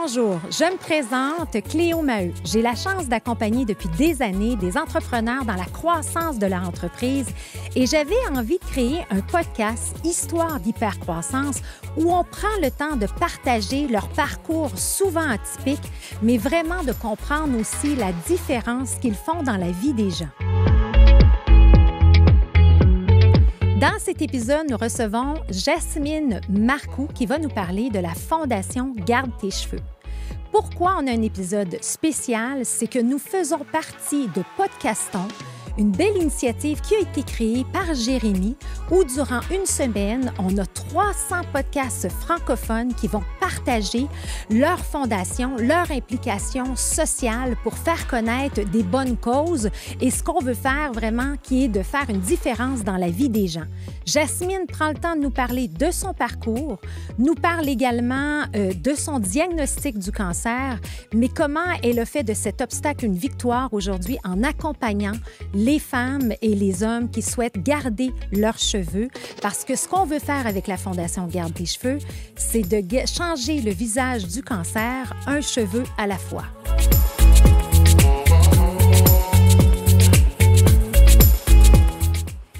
Bonjour, je me présente Cléo Maheu. J'ai la chance d'accompagner depuis des années des entrepreneurs dans la croissance de leur entreprise et j'avais envie de créer un podcast Histoire d'hypercroissance où on prend le temps de partager leur parcours souvent atypique, mais vraiment de comprendre aussi la différence qu'ils font dans la vie des gens. Dans cet épisode, nous recevons Jasmine Marcoux qui va nous parler de la Fondation Garde tes cheveux. Pourquoi on a un épisode spécial? C'est que nous faisons partie de Podcaston, une belle initiative qui a été créée par Jérémy, où durant une semaine, on a 300 podcasts francophones qui vont partager leur fondation, leur implication sociale pour faire connaître des bonnes causes et ce qu'on veut faire vraiment, qui est de faire une différence dans la vie des gens. Jasmine prend le temps de nous parler de son parcours, nous parle également de son diagnostic du cancer, mais comment elle a fait de cet obstacle une victoire aujourd'hui en accompagnant les femmes et les hommes qui souhaitent garder leurs cheveux. Parce que ce qu'on veut faire avec la Fondation Garde tes cheveux, c'est de changer le visage du cancer, un cheveu à la fois.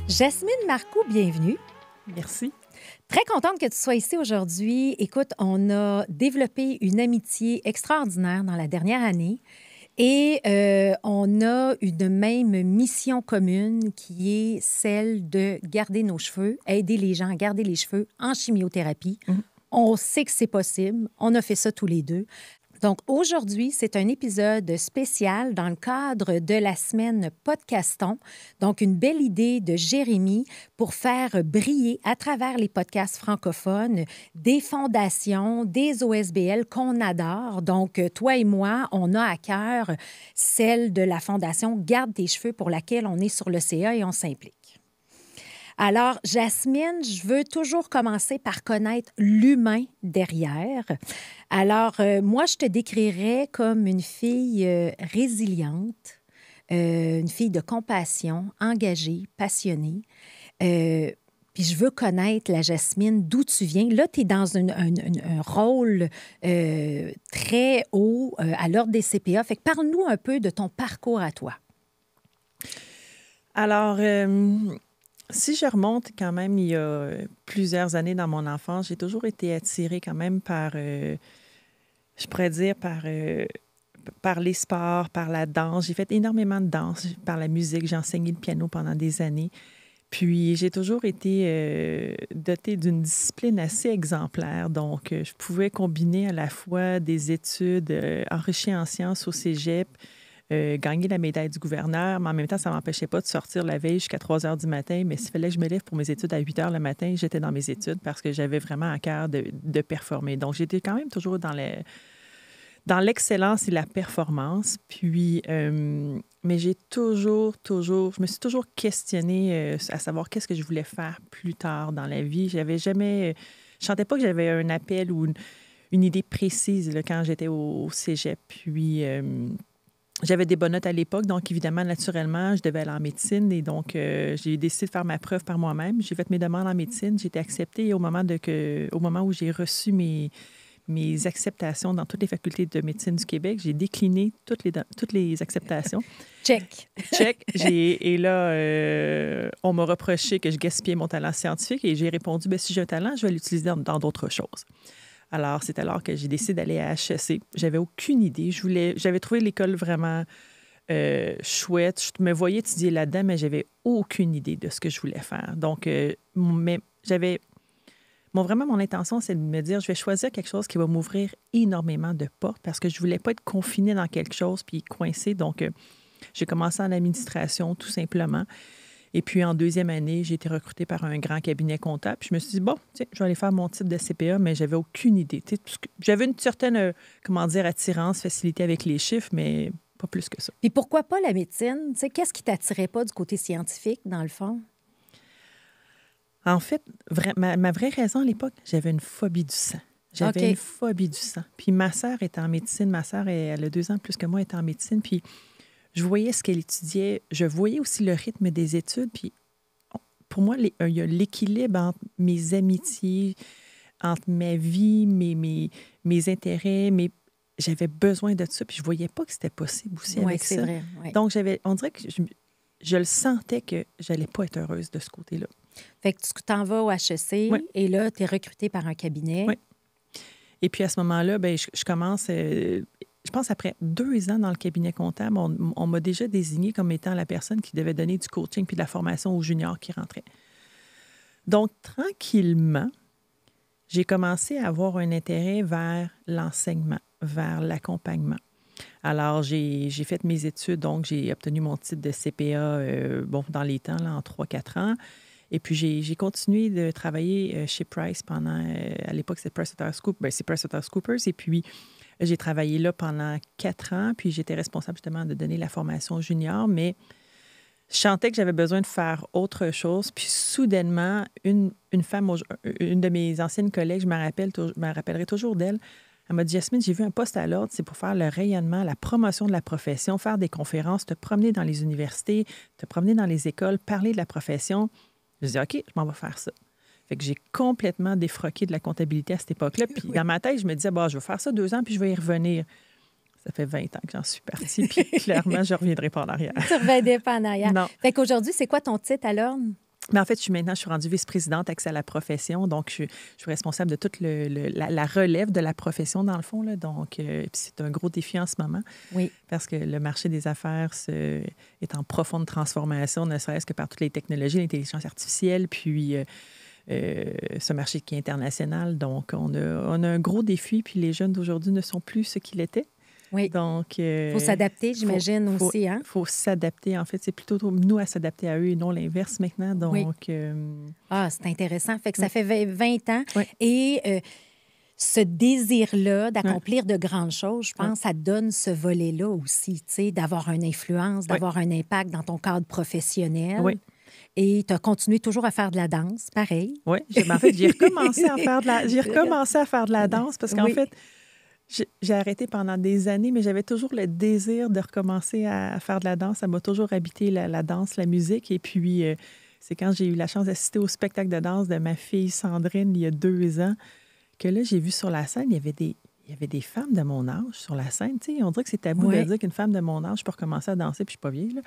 Jasmine Marcoux, bienvenue. Merci. Très contente que tu sois ici aujourd'hui. Écoute, on a développé une amitié extraordinaire dans la dernière année. Et on a une même mission commune qui est celle de garder nos cheveux, aider les gens à garder les cheveux en chimiothérapie. On sait que c'est possible. On a fait ça tous les deux. Donc, aujourd'hui, c'est un épisode spécial dans le cadre de la semaine Podcaston. Donc, une belle idée de Jérémy pour faire briller à travers les podcasts francophones des fondations, des OSBL qu'on adore. Donc, toi et moi, on a à cœur celle de la Fondation Garde tes cheveux pour laquelle on est sur le CA et on s'implique. Alors, Jasmine, je veux toujours commencer par connaître l'humain derrière. Alors, moi, je te décrirais comme une fille résiliente, une fille de compassion, engagée, passionnée. Puis je veux connaître la Jasmine, d'où tu viens. Là, tu es dans un rôle très haut à l'ordre des CPA. Fait que parle-nous un peu de ton parcours à toi. Alors, si je remonte quand même il y a plusieurs années dans mon enfance, j'ai toujours été attirée quand même par, je pourrais dire, par les sports, par la danse. J'ai fait énormément de danse, par la musique. J'ai enseigné le piano pendant des années. Puis, j'ai toujours été dotée d'une discipline assez exemplaire. Donc, je pouvais combiner à la fois des études enrichies en sciences au cégep, gagner la médaille du gouverneur, mais en même temps, ça ne m'empêchait pas de sortir la veille jusqu'à 3 heures du matin. Mais s'il fallait que je me lève pour mes études à 8 heures le matin, j'étais dans mes études parce que j'avais vraiment à cœur de performer. Donc, j'étais quand même toujours dans l'excellence et la performance. Puis, mais je me suis toujours questionnée à savoir qu'est-ce que je voulais faire plus tard dans la vie. Je sentais pas que j'avais un appel ou une idée précise là, quand j'étais au cégep. Puis, j'avais des bonnes notes à l'époque, donc évidemment, naturellement, je devais aller en médecine. Et donc, j'ai décidé de faire ma preuve par moi-même. J'ai fait mes demandes en médecine. J'ai été acceptée au moment où j'ai reçu mes acceptations dans toutes les facultés de médecine du Québec. J'ai décliné toutes les acceptations. Check. Et là, on m'a reproché que je gaspillais mon talent scientifique et j'ai répondu, bien, si j'ai un talent, je vais l'utiliser dans d'autres choses. Alors, c'est alors que j'ai décidé d'aller à HEC. J'avais aucune idée. J'avais trouvé l'école vraiment chouette. Je me voyais étudier là-dedans, mais j'avais aucune idée de ce que je voulais faire. Donc, mais vraiment, mon intention, c'est de me dire, je vais choisir quelque chose qui va m'ouvrir énormément de portes parce que je ne voulais pas être confinée dans quelque chose puis coincée. Donc, j'ai commencé en administration, tout simplement. Et puis, en deuxième année, j'ai été recrutée par un grand cabinet comptable. Puis je me suis dit, bon, tiens, je vais aller faire mon type de CPA, mais j'avais aucune idée. J'avais une certaine, attirance, facilité avec les chiffres, mais pas plus que ça. Puis pourquoi pas la médecine? Tu sais, qu'est-ce qui t'attirait pas du côté scientifique, dans le fond? En fait, ma vraie raison à l'époque, j'avais une phobie du sang. J'avais une phobie du sang. Puis ma sœur était en médecine. Ma sœur, elle a 2 ans plus que moi, elle était en médecine. Puis je voyais ce qu'elle étudiait. Je voyais aussi le rythme des études. Puis pour moi, il y a l'équilibre entre mes amitiés, entre ma vie, mes intérêts, j'avais besoin de ça, puis je voyais pas que c'était possible aussi Oui, avec c'est ça. vrai. Ouais. Donc, on dirait que je le sentais que j'allais pas être heureuse de ce côté-là. Fait que tu t'en vas au HEC Oui. et là, tu es recrutée par un cabinet. Oui. Et puis, à ce moment-là, ben, je commence, je pense après 2 ans dans le cabinet comptable, on m'a déjà désignée comme étant la personne qui devait donner du coaching puis de la formation aux juniors qui rentraient. Donc, tranquillement, j'ai commencé à avoir un intérêt vers l'enseignement, vers l'accompagnement. Alors, j'ai fait mes études, donc j'ai obtenu mon titre de CPA dans les temps, là, en 3-4 ans. Et puis, j'ai continué de travailler chez Price pendant, à l'époque, c'est PricewaterhouseCoopers. Et puis, j'ai travaillé là pendant 4 ans, puis j'étais responsable justement de donner la formation junior, mais je sentais que j'avais besoin de faire autre chose. Puis soudainement, une de mes anciennes collègues, je me rappellerai toujours d'elle, elle m'a dit, Jasmine, j'ai vu un poste à l'ordre, c'est pour faire le rayonnement, la promotion de la profession, faire des conférences, te promener dans les universités, te promener dans les écoles, parler de la profession. Je dis, OK, je m'en vais faire ça. Fait que j'ai complètement défroqué de la comptabilité à cette époque-là. Puis dans ma tête, je me disais, je vais faire ça 2 ans, puis je vais y revenir. Ça fait 20 ans que j'en suis partie, puis clairement, je ne reviendrai pas en arrière. Tu ne reviendrais pas en arrière. Non. Fait qu'aujourd'hui, c'est quoi ton titre à l'ordre? Mais en fait, je suis rendue vice-présidente accès à la profession. Donc, je suis responsable de toute la relève de la profession, dans le fond. Là. Donc, c'est un gros défi en ce moment. Oui. Parce que le marché des affaires est en profonde transformation, ne serait-ce que par toutes les technologies, l'intelligence artificielle, puis ce marché qui est international. Donc, on a un gros défi, puis les jeunes d'aujourd'hui ne sont plus ce qu'ils étaient. Oui. Donc, faut s'adapter, j'imagine, aussi. Hein? Il faut s'adapter. En fait, c'est plutôt nous à s'adapter à eux et non l'inverse maintenant. Donc, oui. C'est intéressant. Fait que ça fait 20 ans. Oui. Et ce désir-là d'accomplir de grandes choses, je pense, ça donne ce volet-là aussi, tu sais, d'avoir une influence, d'avoir un impact dans ton cadre professionnel. Oui. Et tu as continué toujours à faire de la danse, pareil. Oui. En fait, j'ai recommencé à faire de la danse parce qu'en fait, j'ai arrêté pendant des années, mais j'avais toujours le désir de recommencer à faire de la danse. Ça m'a toujours habité la danse, la musique. Et puis, c'est quand j'ai eu la chance d'assister au spectacle de danse de ma fille Sandrine il y a 2 ans que là, j'ai vu sur la scène, il y avait des femmes de mon âge sur la scène. Tu sais, on dirait que c'est tabou de dire qu'une femme de mon âge peut recommencer à danser, puis je suis pas vieille, là.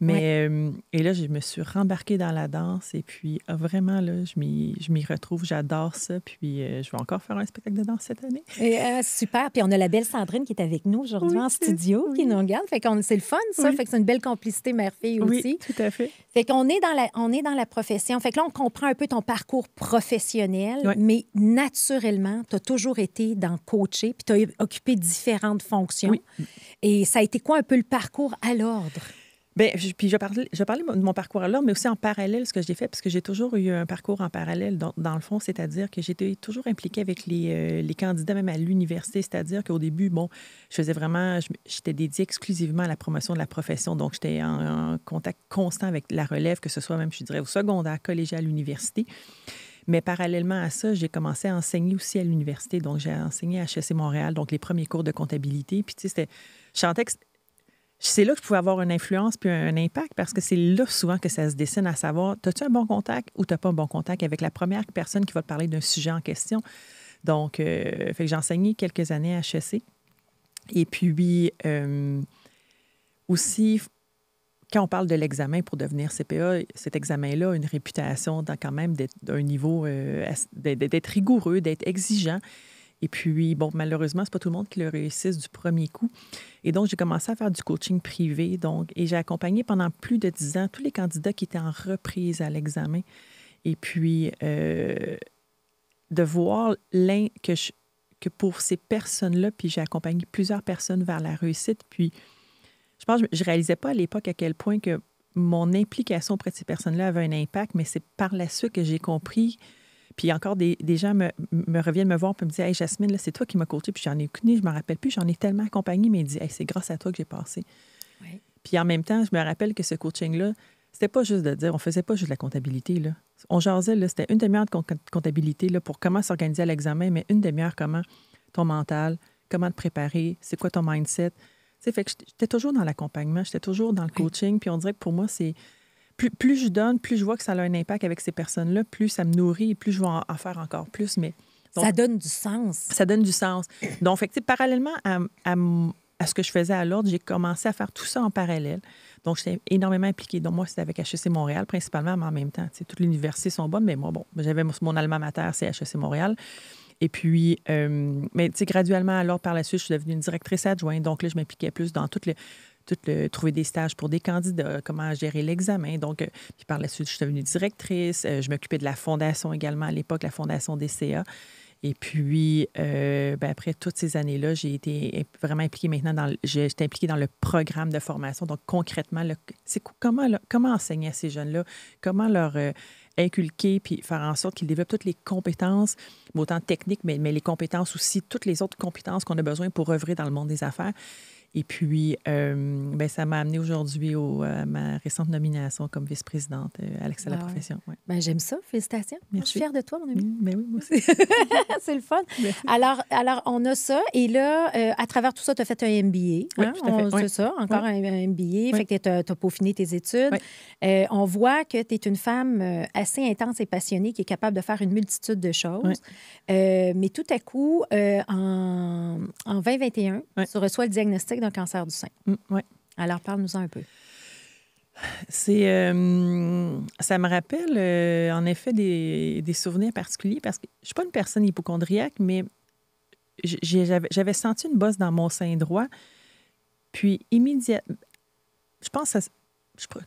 Mais, et là, je me suis rembarquée dans la danse et puis vraiment, là, je m'y retrouve. J'adore ça. Puis je vais encore faire un spectacle de danse cette année. Et, super. Puis on a la belle Sandrine qui est avec nous aujourd'hui en studio, qui nous regarde. Fait qu'on c'est le fun, ça. Fait que c'est une belle complicité mère-fille aussi. Oui, tout à fait. Fait qu'on est dans la profession. Fait que là, on comprend un peu ton parcours professionnel, mais naturellement, tu as toujours été dans coacher, puis tu as occupé différentes fonctions. Oui. Et ça a été quoi un peu le parcours à l'ordre? Bien, puis je parlais de mon parcours à l'ordre, mais aussi en parallèle, ce que j'ai fait, parce que j'ai toujours eu un parcours en parallèle, dans le fond, c'est-à-dire que j'étais toujours impliquée avec les candidats, même à l'université, c'est-à-dire qu'au début, je faisais vraiment, j'étais dédiée exclusivement à la promotion de la profession, donc j'étais en contact constant avec la relève, que ce soit même, je dirais, au secondaire, collégial, à l'université. Mais parallèlement à ça, j'ai commencé à enseigner aussi à l'université, donc j'ai enseigné à HEC Montréal, donc les premiers cours de comptabilité, puis tu sais, je sentais que c'est là que je pouvais avoir une influence puis un impact parce que c'est là souvent que ça se dessine à savoir, as-tu un bon contact ou t'as pas un bon contact avec la première personne qui va te parler d'un sujet en question. Donc, fait que j'ai enseigné quelques années à HEC. Et puis, aussi, quand on parle de l'examen pour devenir CPA, cet examen-là a une réputation quand même d'un niveau, d'être rigoureux, d'être exigeant. Et puis, malheureusement, c'est pas tout le monde qui le réussisse du premier coup. Et donc, j'ai commencé à faire du coaching privé. Et j'ai accompagné pendant plus de 10 ans tous les candidats qui étaient en reprise à l'examen. Et puis, de voir que pour ces personnes-là, puis j'ai accompagné plusieurs personnes vers la réussite. Puis, je pense que je ne réalisais pas à l'époque à quel point que mon implication auprès de ces personnes-là avait un impact, mais c'est par la suite que j'ai compris. Puis encore, des gens me reviennent me voir et me disent « Hey, Jasmine, là, c'est toi qui m'as coachée. » Puis j'en ai connu, je ne me rappelle plus, j'en ai tellement accompagné, mais il dit « Hey, c'est grâce à toi que j'ai passé. Oui. » Puis en même temps, je me rappelle que ce coaching-là, c'était pas juste de dire, on faisait pas juste de la comptabilité, là. On jasait, là, c'était une demi-heure de comptabilité là, pour comment s'organiser à l'examen, mais une demi-heure comment ton mental, comment te préparer, c'est quoi ton mindset. Tu sais, fait que j'étais toujours dans l'accompagnement, j'étais toujours dans le coaching, puis on dirait que pour moi, c'est... Plus je donne, plus je vois que ça a un impact avec ces personnes-là, plus ça me nourrit et plus je vais en faire encore plus. Mais Donc, ça donne du sens. Ça donne du sens. Donc, fait que, parallèlement à ce que je faisais à l'ordre, j'ai commencé à faire tout ça en parallèle. Donc, j'étais énormément impliquée. Donc, moi, c'était avec HEC Montréal principalement, mais en même temps, toutes les universités sont bonnes, mais moi, bon, j'avais mon alma mater, c'est HEC Montréal. Et puis, mais graduellement, alors, par la suite, je suis devenue une directrice adjointe. Donc là, je m'impliquais plus dans trouver des stages pour des candidats, comment gérer l'examen. Donc, puis par la suite, je suis devenue directrice. Je m'occupais de la fondation également à l'époque, la fondation des CA. Et puis, après toutes ces années-là, j'ai été vraiment impliquée maintenant j'étais impliquée dans le programme de formation. Donc, concrètement, comment enseigner à ces jeunes-là, comment leur inculquer puis faire en sorte qu'ils développent toutes les compétences, autant techniques, mais les compétences aussi, toutes les autres compétences qu'on a besoin pour œuvrer dans le monde des affaires. Et puis, ça m'a amenée aujourd'hui à ma récente nomination comme vice-présidente à l'Accès à la profession. Ouais. Ben, j'aime ça. Félicitations. Moi, je suis fière de toi, mon ami. Ben oui, moi aussi. C'est le fun. Alors, on a ça. Et là, à travers tout ça, tu as fait un MBA. Oui, hein? tout à fait. C'est ça, encore un MBA. Oui. Fait que tu as peaufiné tes études. Oui. On voit que tu es une femme assez intense et passionnée qui est capable de faire une multitude de choses. Oui. Mais tout à coup, en 2021, tu reçois le diagnostic d'un cancer du sein. Oui. Alors, parle-nous-en un peu. Ça me rappelle, en effet, des souvenirs particuliers parce que je ne suis pas une personne hypocondriaque, mais j'avais senti une bosse dans mon sein droit. Puis, immédiatement, je pense,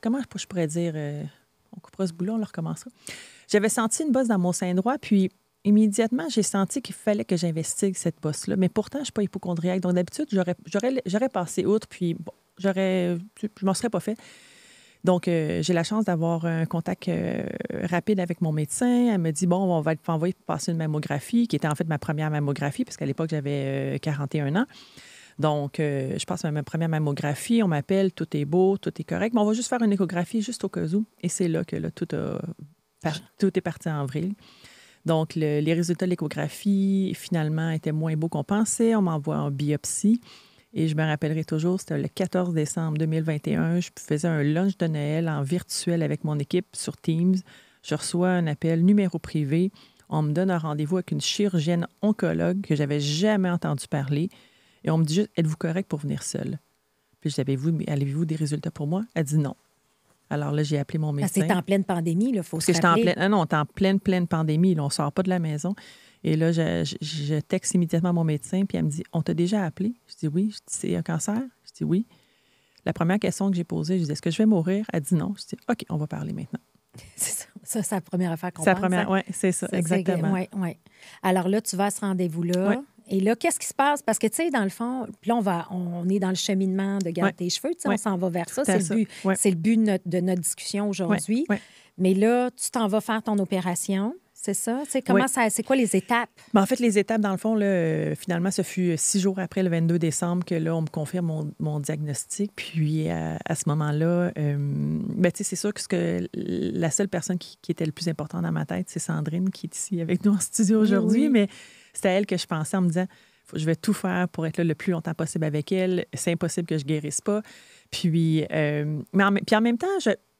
comment je pourrais dire, on coupera ce bout-là, on le recommencera. J'avais senti une bosse dans mon sein droit, puis immédiatement, j'ai senti qu'il fallait que j'investigue cette bosse-là. Mais pourtant, je ne suis pas hypocondriaque. Donc, d'habitude, j'aurais passé outre, puis bon, je ne m'en serais pas fait. Donc, j'ai la chance d'avoir un contact rapide avec mon médecin. Elle me dit, bon, on va t'envoyer passer une mammographie, qui était en fait ma première mammographie, parce qu'à l'époque, j'avais 41 ans. Donc, je passe à ma première mammographie. On m'appelle, tout est beau, tout est correct. Mais on va juste faire une échographie juste au cas où. Et c'est là que tout est parti en vrille. Donc, les résultats de l'échographie, finalement, étaient moins beaux qu'on pensait. On m'envoie en biopsie. Et je me rappellerai toujours, c'était le 14 décembre 2021. Je faisais un lunch de Noël en virtuel avec mon équipe sur Teams. Je reçois un appel numéro privé. On me donne un rendez-vous avec une chirurgienne oncologue que j'avais jamais entendu parler. Et on me dit juste, êtes-vous correct pour venir seule? Puis je dis, avez-vous des résultats pour moi? Elle dit non. Alors là, j'ai appelé mon médecin. C'était en pleine pandémie, il faut se rappeler. On est en pleine pandémie. Là, on ne sort pas de la maison. Et là, je texte immédiatement mon médecin, puis elle me dit, on t'a déjà appelé? Je dis oui. Je dis, c'est un cancer? Je dis oui. La première question que j'ai posée, je dis, est-ce que je vais mourir? Elle dit non. Je dis, OK, on va parler maintenant. C'est ça, c'est la première affaire qu'on pense. Oui, c'est ça, exactement. Oui. Alors là, tu vas à ce rendez-vous-là. Ouais. Et là, qu'est-ce qui se passe? Parce que, tu sais, dans le fond, puis là, on est dans le cheminement de garder tes cheveux. On s'en va vers ça. C'est le but de notre discussion aujourd'hui. Ouais. Mais là, tu t'en vas faire ton opération. C'est ça? C'est quoi les étapes? En fait, les étapes, dans le fond, là, finalement, ce fut 6 jours après, le 22 décembre, que là, on me confirme mon diagnostic. Puis, à ce moment-là, c'est sûr que la seule personne qui était le plus importante dans ma tête, c'est Sandrine, qui est ici avec nous en studio aujourd'hui. Oui. Mais c'était à elle que je pensais en me disant, je vais tout faire pour être là le plus longtemps possible avec elle. C'est impossible que je guérisse pas. Puis, mais en même temps,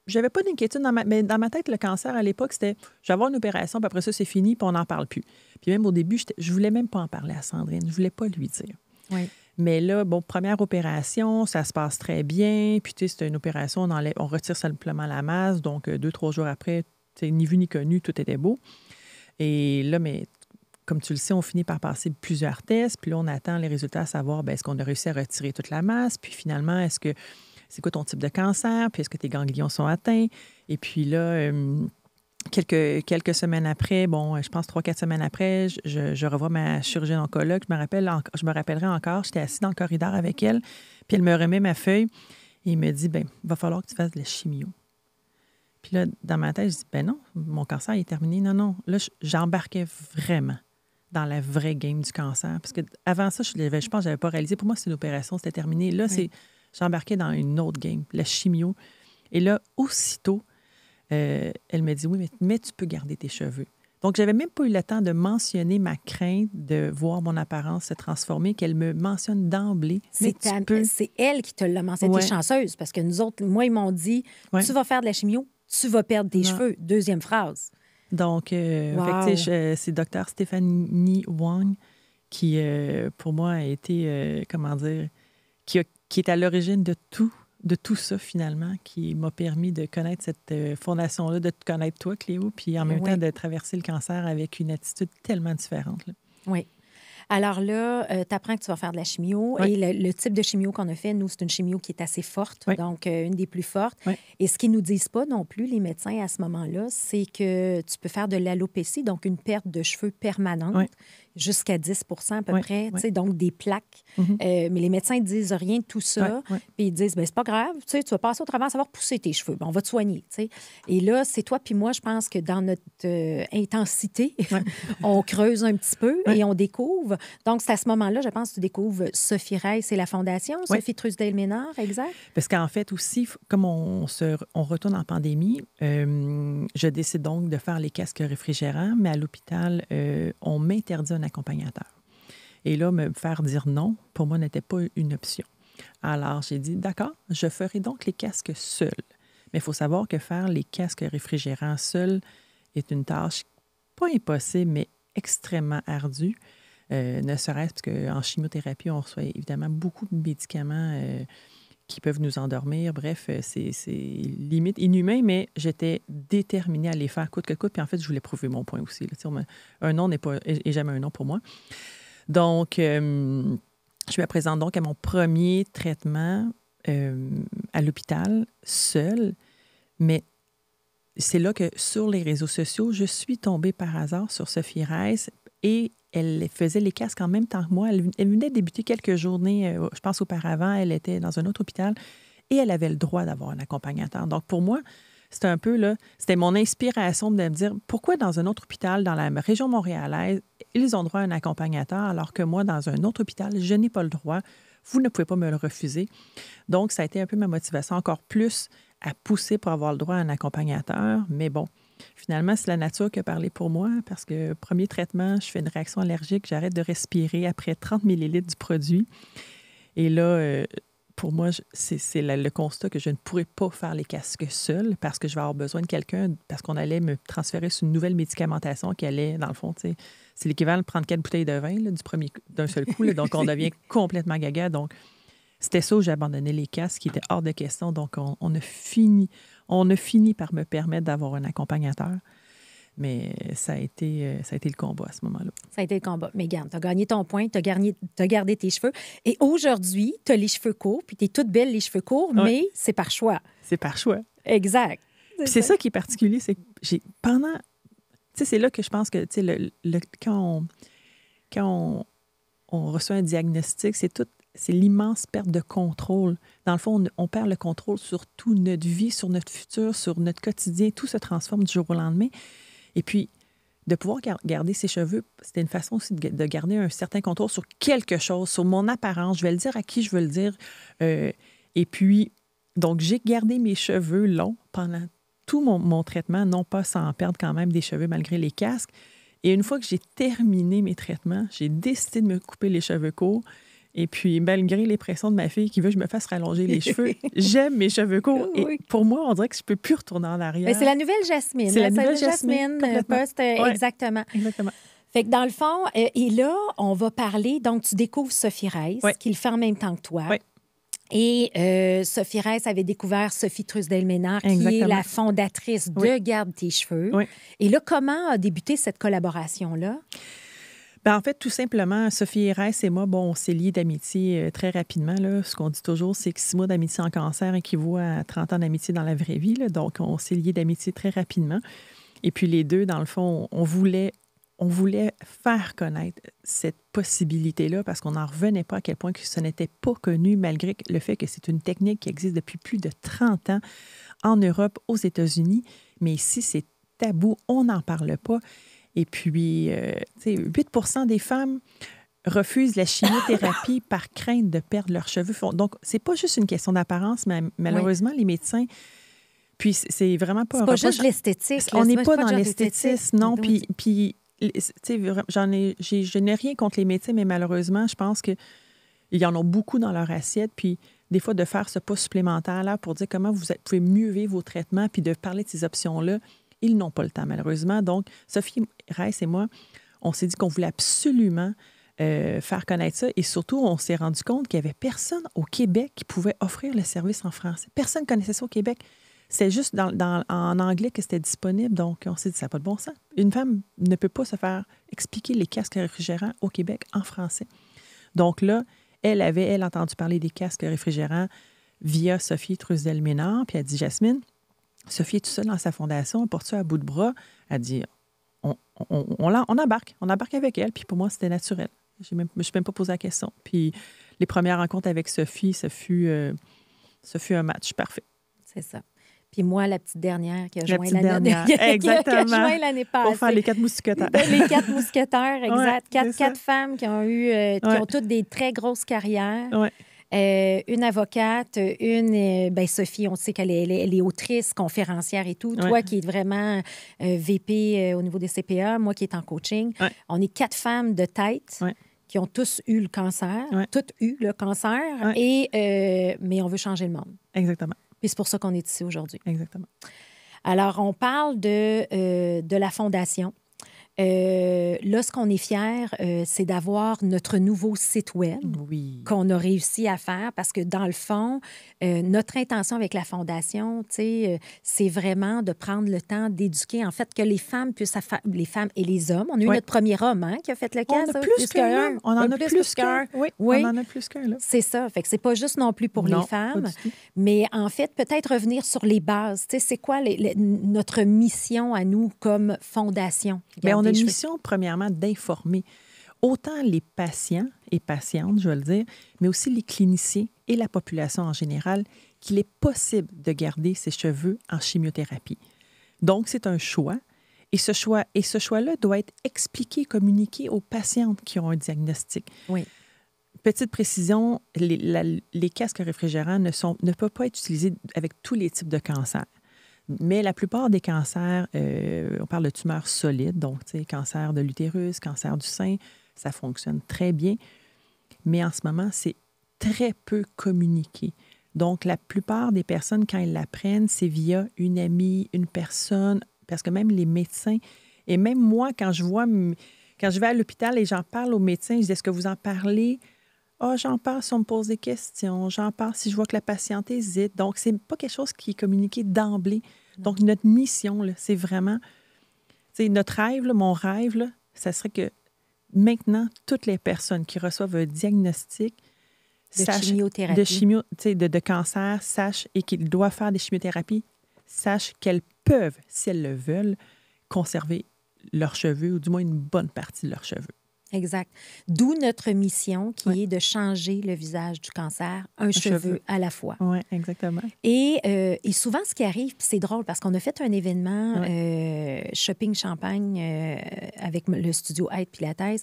j'avais pas d'inquiétude mais dans ma tête, le cancer, à l'époque, c'était je vais avoir une opération, puis après ça, c'est fini, puis on n'en parle plus. Puis même au début, je voulais même pas en parler à Sandrine. Je voulais pas lui dire. Oui. Mais là, bon, première opération, ça se passe très bien. Puis, tu sais, c'était une opération, on retire simplement la masse. Donc, 2-3 jours après, ni vu ni connu, tout était beau. Et là, mais comme tu le sais, on finit par passer plusieurs tests. Puis là, on attend les résultats à savoir, est-ce qu'on a réussi à retirer toute la masse? Puis finalement, c'est quoi ton type de cancer? Puis est-ce que tes ganglions sont atteints? Et puis là, quelques semaines après, je pense 3-4 semaines après, je revois ma chirurgienne oncologue. Je me rappellerai encore, j'étais assise dans le corridor avec elle, puis elle me remet ma feuille et il me dit, il va falloir que tu fasses de la chimio. Puis là, dans ma tête, je dis, non, mon cancer est terminé. Non. Là, j'embarquais vraiment dans la vraie game du cancer. Parce qu'avant ça, je pense que je n'avais pas réalisé. Pour moi, c'est une opération, c'était terminé. Là, j'embarquais dans une autre game, la chimio. Et là, aussitôt, elle me dit, oui, mais tu peux garder tes cheveux. Donc, j'avais même pas eu le temps de mentionner ma crainte de voir mon apparence se transformer, qu'elle me mentionne d'emblée. C'est elle qui te l'a mentionné. T'es chanceuse, parce que nous autres, moi, ils m'ont dit, tu vas faire de la chimio, tu vas perdre tes cheveux. Deuxième phrase. Donc, Wow. c'est Dr. Stéphanie Wang qui, pour moi, a été, comment dire, qui est à l'origine de tout ça, finalement, qui m'a permis de connaître cette fondation-là, de te connaître toi, Cléo, puis en même temps de traverser le cancer avec une attitude tellement différente. Là. Oui. Alors là, tu apprends que tu vas faire de la chimio. Oui. Et le type de chimio qu'on a fait, nous, c'est une chimio qui est assez forte, Oui. donc une des plus fortes. Oui. Et ce qu'ils nous disent pas non plus, les médecins, à ce moment-là, c'est que tu peux faire de l'alopécie, donc une perte de cheveux permanente, Oui. jusqu'à 10 à peu Oui. près, Oui. donc des plaques. Mais les médecins ne disent rien de tout ça. Oui. Puis ils disent, c'est pas grave, tu vas passer au travers, ça va repousser tes cheveux. On va te soigner. T'sais. Et là, c'est toi puis moi, je pense que dans notre intensité, on creuse un petit peu et on découvre. Donc, c'est à ce moment-là, je pense que tu découvres Sophie Reiss et la Fondation, Sophie Trusdale-Ménard, exact? Parce qu'en fait aussi, comme on retourne en pandémie, je décide donc de faire les casques réfrigérants, mais à l'hôpital, on m'interdit un accompagnateur. Et là, me faire dire non, pour moi, n'était pas une option. Alors, j'ai dit, d'accord, je ferai donc les casques seuls. Mais il faut savoir que faire les casques réfrigérants seuls est une tâche pas impossible, mais extrêmement ardue. Ne serait-ce parce qu'en chimiothérapie, on reçoit évidemment beaucoup de médicaments qui peuvent nous endormir. Bref, c'est limite inhumain, mais j'étais déterminée à les faire coûte que coûte. Puis en fait, je voulais prouver mon point aussi. Là. Un non n'est jamais un non pour moi. Donc, je me présente donc à mon premier traitement à l'hôpital, seule. Mais c'est là que, sur les réseaux sociaux, je suis tombée par hasard sur Sophie Reiss et elle faisait les casques en même temps que moi. Elle venait de débuter quelques journées, je pense auparavant. Elle était dans un autre hôpital et elle avait le droit d'avoir un accompagnateur. Donc, pour moi, c'était un peu, là, c'était mon inspiration de me dire pourquoi dans un autre hôpital, dans la région montréalaise, ils ont droit à un accompagnateur, alors que moi, dans un autre hôpital, je n'ai pas le droit. Vous ne pouvez pas me le refuser. Donc, ça a été un peu ma motivation encore plus à pousser pour avoir le droit à un accompagnateur. Mais bon, finalement, c'est la nature qui a parlé pour moi parce que premier traitement, je fais une réaction allergique, j'arrête de respirer après 30 millilitres du produit. Et là, pour moi, c'est le constat que je ne pourrais pas faire les casques seule parce que je vais avoir besoin de quelqu'un, parce qu'on allait me transférer sur une nouvelle médicamentation qui allait, dans le fond, tu sais, c'est l'équivalent de prendre 4 bouteilles de vin là, d'un seul coup. Là, donc, on devient complètement gaga. Donc, c'était ça où j'ai abandonné les casques qui étaient hors de question. Donc, on a fini par me permettre d'avoir un accompagnateur. Mais ça a été le combat à ce moment-là. Ça a été le combat. Mais garde, tu as gagné ton point, tu as gardé tes cheveux. Et aujourd'hui, tu as les cheveux courts, puis tu es toute belle les cheveux courts, mais c'est par choix. C'est par choix. Exact. C'est ça qui est particulier, c'est que pendant... Tu sais, c'est là que je pense que, tu sais, quand on reçoit un diagnostic, c'est l'immense perte de contrôle. Dans le fond, on perd le contrôle sur toute notre vie, sur notre futur, sur notre quotidien. Tout se transforme du jour au lendemain. Et puis, de pouvoir garder ses cheveux, c'était une façon aussi de garder un certain contrôle sur quelque chose, sur mon apparence. Je vais le dire à qui je veux le dire. Et puis, donc, j'ai gardé mes cheveux longs pendant tout mon traitement, non pas sans perdre quand même des cheveux malgré les casques. Et une fois que j'ai terminé mes traitements, j'ai décidé de me couper les cheveux courts. Et puis, malgré les pressions de ma fille qui veut que je me fasse rallonger les cheveux, j'aime mes cheveux courts. Et pour moi, on dirait que je ne peux plus retourner en arrière. Mais c'est la nouvelle Jasmine. C'est la nouvelle Jasmine. Exactement. Exactement. Fait que dans le fond, et là, on va parler, donc tu découvres Sophie Reiss, qui le fait en même temps que toi. Oui. Et Sophie Reiss avait découvert Sophie Trusdale-Ménard, qui est la fondatrice de Garde tes cheveux. Oui. Et là, comment a débuté cette collaboration-là? Ben, en fait, tout simplement, Sophie Reiss et moi, on s'est liés d'amitié très rapidement. Là. Ce qu'on dit toujours, c'est que 6 mois d'amitié en cancer équivaut à 30 ans d'amitié dans la vraie vie. Là. Donc, on s'est liés d'amitié très rapidement. Et puis, les deux, dans le fond, on voulait faire connaître cette possibilité-là parce qu'on n'en revenait pas à quel point que ce n'était pas connu, malgré le fait que c'est une technique qui existe depuis plus de 30 ans en Europe, aux États-Unis. Mais ici, c'est tabou, on n'en parle pas. Et puis, 8 % des femmes refusent la chimiothérapie par crainte de perdre leurs cheveux. Donc, c'est pas juste une question d'apparence, mais malheureusement, les médecins... Puis, c'est vraiment pas... C'est pas juste l'esthétique. On n'est pas dans l'esthétisme, non. Puis je n'ai rien contre les médecins, mais malheureusement, je pense qu'ils en ont beaucoup dans leur assiette. Puis, des fois, de faire ce pas supplémentaire-là pour dire comment vous pouvez mieux vivre vos traitements, puis de parler de ces options-là, Ils n'ont pas le temps, malheureusement. Donc, Sophie Reiss et moi, on s'est dit qu'on voulait absolument faire connaître ça. Et surtout, on s'est rendu compte qu'il n'y avait personne au Québec qui pouvait offrir le service en français. Personne ne connaissait ça au Québec. C'est juste en anglais que c'était disponible. Donc, on s'est dit, ça n'a pas de bon sens. Une femme ne peut pas se faire expliquer les casques réfrigérants au Québec en français. Donc là, elle avait entendu parler des casques réfrigérants via Sophie Trusdel-Ménard. Puis elle dit, Jasmine, Sophie est toute seule dans sa fondation, elle porte ça à bout de bras. Elle dit, on embarque avec elle. Puis pour moi, c'était naturel. Je ne me suis même pas posé la question. Puis les premières rencontres avec Sophie, ce fut un match parfait. C'est ça. Puis moi, la petite dernière qui a joint l'année passée. Pour faire les 4 mousquetaires. Les 4 mousquetaires, exact. Ouais, quatre femmes qui ont qui ont toutes des très grosses carrières. Ouais. Une avocate, Sophie, on sait qu'elle est autrice, conférencière et tout. Toi qui es vraiment VP au niveau des CPA, moi qui est en coaching. Ouais. On est 4 femmes de tête qui ont tous eu le cancer, mais on veut changer le monde. Exactement. Puis c'est pour ça qu'on est ici aujourd'hui. Exactement. Alors, on parle de la Fondation. Là, ce qu'on est fiers, c'est d'avoir notre nouveau site web qu'on a réussi à faire parce que, dans le fond, notre intention avec la Fondation, c'est vraiment de prendre le temps d'éduquer, en fait, que les femmes puissent... les femmes et les hommes. On a eu notre premier homme qui a fait le cas. On a plus qu'un. On en a plus qu'un. Oui, on en a plus qu'un, là. C'est ça. Fait que c'est pas juste non plus pour les femmes, mais en fait, peut-être revenir sur les bases. C'est quoi notre mission à nous comme Fondation? Bien, on a une mission, premièrement, d'informer autant les patients et patientes, je vais le dire, mais aussi les cliniciens et la population en général qu'il est possible de garder ses cheveux en chimiothérapie. Donc, c'est un choix. Et ce choix-là doit être expliqué, communiqué aux patientes qui ont un diagnostic. Oui. Petite précision, les casques réfrigérants ne peuvent pas être utilisés avec tous les types de cancers. Mais la plupart des cancers, on parle de tumeurs solides, donc cancer de l'utérus, cancer du sein, ça fonctionne très bien. Mais en ce moment, c'est très peu communiqué. Donc, la plupart des personnes, quand ils l'apprennent, c'est via une amie, une personne, parce que même les médecins, et même moi, quand je vais à l'hôpital et j'en parle aux médecins, je dis, est-ce que vous en parlez? Ah, j'en parle si on me pose des questions, j'en parle si je vois que la patiente hésite. Donc, c'est pas quelque chose qui est communiqué d'emblée. Donc, notre mission, là, c'est vraiment... notre rêve, là, mon rêve, là, ça serait que maintenant, toutes les personnes qui reçoivent un diagnostic de cancer sachent et qu'ils doivent faire des chimiothérapies, sachent qu'elles peuvent, si elles le veulent, conserver leurs cheveux ou du moins une bonne partie de leurs cheveux. Exact. D'où notre mission qui est de changer le visage du cancer, un cheveu à la fois. Oui, exactement. Et souvent, ce qui arrive, puis c'est drôle parce qu'on a fait un événement Shopping Champagne avec le studio Aide Pilates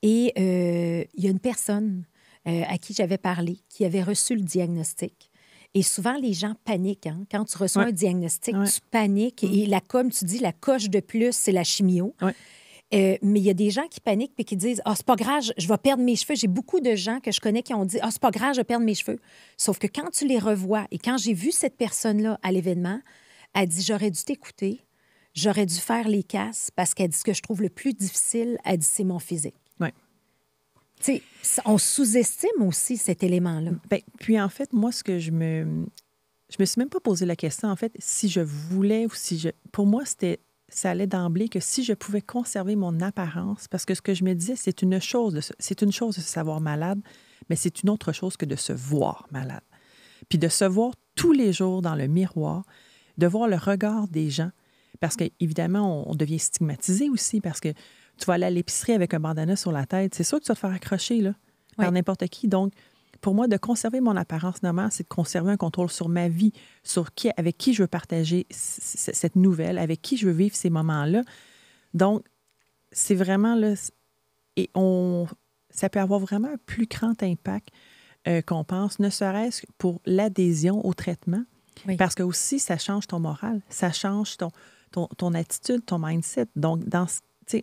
et il y a une personne à qui j'avais parlé qui avait reçu le diagnostic. Et souvent, les gens paniquent. Hein? Quand tu reçois un diagnostic, tu paniques. Et comme tu dis, la coche de plus, c'est la chimio. Mais il y a des gens qui paniquent et qui disent « Ah, c'est pas grave, je vais perdre mes cheveux. » J'ai beaucoup de gens que je connais qui ont dit « Ah, c'est pas grave, je vais perdre mes cheveux. » Sauf que quand tu les revois et quand j'ai vu cette personne-là à l'événement, elle dit « J'aurais dû t'écouter, j'aurais dû faire les casses parce qu'elle dit ce que je trouve le plus difficile, elle dit c'est mon physique. » Oui. Tu sais, on sous-estime aussi cet élément-là. Bien, puis en fait, moi, je me suis même pas posé la question, en fait, si je voulais ou si je... Pour moi, ça allait d'emblée que si je pouvais conserver mon apparence, parce que ce que je me disais, c'est une chose de se savoir malade, mais c'est une autre chose que de se voir malade. Puis de se voir tous les jours dans le miroir, de voir le regard des gens, parce qu'évidemment, on devient stigmatisé aussi, parce que tu vas aller à l'épicerie avec un bandana sur la tête, c'est sûr que tu vas te faire accrocher là, par n'importe qui. Donc, pour moi, de conserver mon apparence normale, c'est de conserver un contrôle sur ma vie, sur avec qui je veux partager cette nouvelle, avec qui je veux vivre ces moments-là. Donc, c'est vraiment là, et ça peut avoir vraiment un plus grand impact qu'on pense, ne serait-ce que pour l'adhésion au traitement, parce que aussi, ça change ton moral, ça change ton attitude, ton mindset. Donc,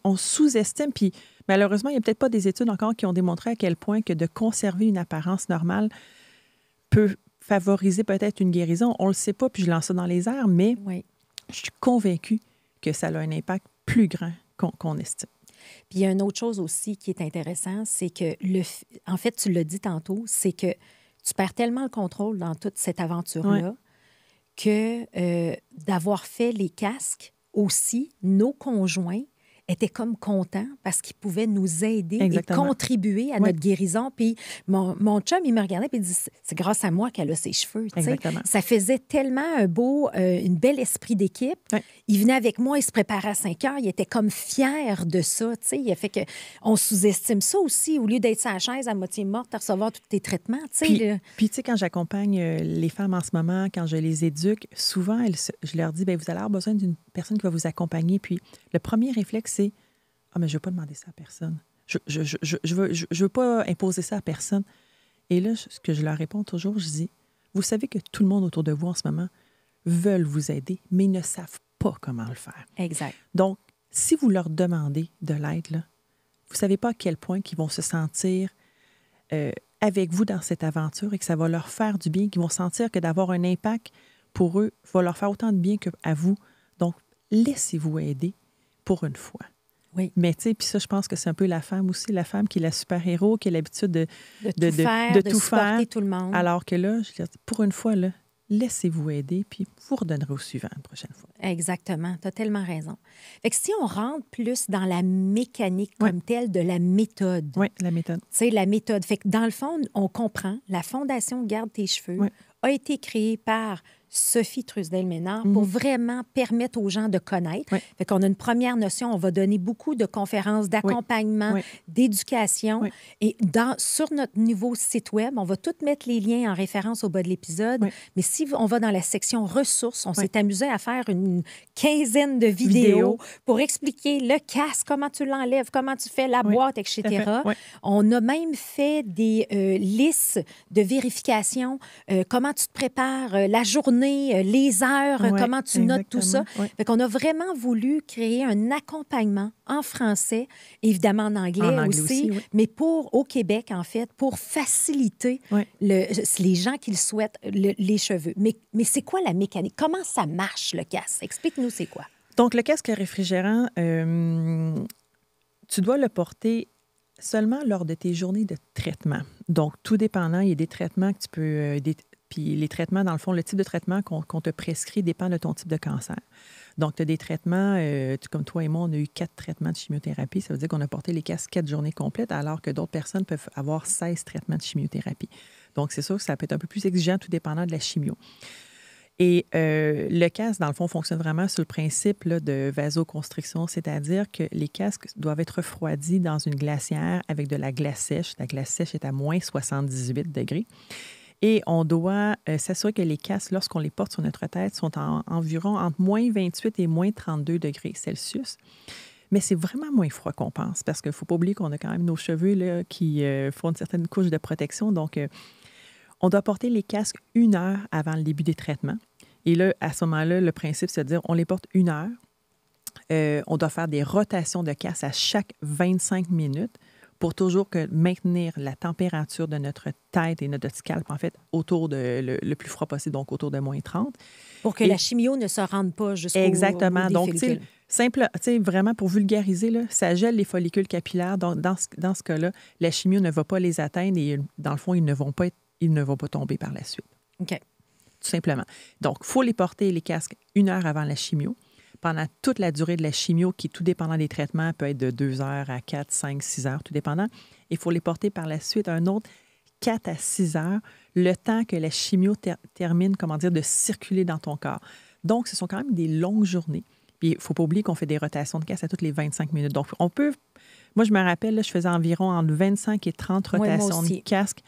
on sous-estime, puis malheureusement, il n'y a peut-être pas des études encore qui ont démontré à quel point que de conserver une apparence normale peut favoriser peut-être une guérison. On ne le sait pas, puis je lance ça dans les airs, mais je suis convaincue que ça a un impact plus grand qu'on estime. Puis il y a une autre chose aussi qui est intéressant, c'est que, en fait, tu l'as dit tantôt, c'est que tu perds tellement le contrôle dans toute cette aventure-là que d'avoir fait les casques aussi, nos conjoints étaient comme contents parce qu'ils pouvaient nous aider Exactement. et contribuer à notre guérison. Puis mon chum, il me regardait et il dit, c'est grâce à moi qu'elle a ses cheveux. Exactement. Ça faisait tellement une belle esprit d'équipe. Ouais. Il venait avec moi, il se préparait à 5 heures, il était comme fier de ça. Il a fait qu'on sous-estime ça aussi, au lieu d'être sur la chaise à moitié morte à recevoir tous tes traitements. Puis, tu sais, quand j'accompagne les femmes en ce moment, quand je les éduque, souvent, je leur dis, bien, vous allez avoir besoin d'une personne qui va vous accompagner. Puis le premier réflexe, c'est « Ah, mais je ne veux pas demander ça à personne. Je veux pas imposer ça à personne. » Et là, ce que je leur réponds toujours, je dis « Vous savez que tout le monde autour de vous en ce moment veulent vous aider, mais ils ne savent pas comment le faire. » Exact. Donc, si vous leur demandez de l'aide, là, vous ne savez pas à quel point ils vont se sentir avec vous dans cette aventure et que ça va leur faire du bien, qu'ils vont sentir que d'avoir un impact pour eux va leur faire autant de bien qu'à vous. Donc, laissez-vous aider pour une fois. Oui. Mais tu sais, puis ça, je pense que c'est un peu la femme aussi, la femme qui est la super-héros, qui a l'habitude de tout faire, tout le monde. Alors que là, je veux dire, pour une fois, là, laissez-vous aider, puis vous redonnerez au suivant la prochaine fois. Exactement, tu as tellement raison. Fait que si on rentre plus dans la mécanique comme telle de la méthode. Oui, la méthode. Tu sais, la méthode. Fait que dans le fond, on comprend, la Fondation Garde tes cheveux a été créée par Sophie Trusdel-Ménard pour vraiment permettre aux gens de connaître. Fait qu'on a une première notion, on va donner beaucoup de conférences, d'accompagnement, d'éducation. Et sur notre nouveau site web, on va tout mettre les liens en référence au bas de l'épisode. Mais si on va dans la section ressources, on s'est amusé à faire une quinzaine de vidéos pour expliquer le casque, comment tu l'enlèves, comment tu fais la boîte, etc. On a même fait des listes de vérification, comment tu te prépares, la journée, les heures, comment tu notes tout ça. Fait qu'on a vraiment voulu créer un accompagnement en français, évidemment en anglais aussi, mais au Québec, en fait, pour faciliter les gens qui le souhaitent, les cheveux. Mais c'est quoi la mécanique? Comment ça marche, le casque? Explique-nous c'est quoi. Donc, le casque réfrigérant, tu dois le porter seulement lors de tes journées de traitement. Donc, tout dépendant, il y a des traitements que tu peux... Puis les traitements, dans le fond, le type de traitement qu'on te prescrit dépend de ton type de cancer. Donc, tu as des traitements, comme toi et moi, on a eu 4 traitements de chimiothérapie. Ça veut dire qu'on a porté les casques 4 journées complètes, alors que d'autres personnes peuvent avoir 16 traitements de chimiothérapie. Donc, c'est sûr que ça peut être un peu plus exigeant, tout dépendant de la chimio. Et le casque, dans le fond, fonctionne vraiment sur le principe là, de vasoconstriction, c'est-à-dire que les casques doivent être refroidis dans une glacière avec de la glace sèche. La glace sèche est à moins 78 degrés. Et on doit s'assurer que les casques, lorsqu'on les porte sur notre tête, sont environ entre moins 28 et moins 32 degrés Celsius. Mais c'est vraiment moins froid qu'on pense parce qu'il ne faut pas oublier qu'on a quand même nos cheveux là, qui font une certaine couche de protection. Donc, on doit porter les casques 1 heure avant le début des traitements. Et là, à ce moment-là, le principe, c'est de dire on les porte 1 heure. On doit faire des rotations de casques à chaque 25 minutes pour toujours maintenir la température de notre tête et notre scalp, en fait, autour de le plus froid possible, donc autour de moins 30. Pour que la chimio ne se rende pas jusqu'au exactement. Bout des follicules. Donc, vraiment, pour vulgariser, là, ça gèle les follicules capillaires. Donc, dans ce cas-là, la chimio ne va pas les atteindre et, dans le fond, ils ne vont pas tomber par la suite. OK. Tout simplement. Donc, il faut les porter, les casques, 1 heure avant la chimio. Pendant toute la durée de la chimio, qui, tout dépendant des traitements, peut être de 2 heures à 4, 5, 6 heures, tout dépendant. Il faut les porter par la suite un autre 4 à 6 heures, le temps que la chimio termine, de circuler dans ton corps. Donc, ce sont quand même des longues journées. Puis, il ne faut pas oublier qu'on fait des rotations de casque à toutes les 25 minutes. Donc, on peut... Moi, je me rappelle, là, je faisais environ entre 25 et 30 rotations de casque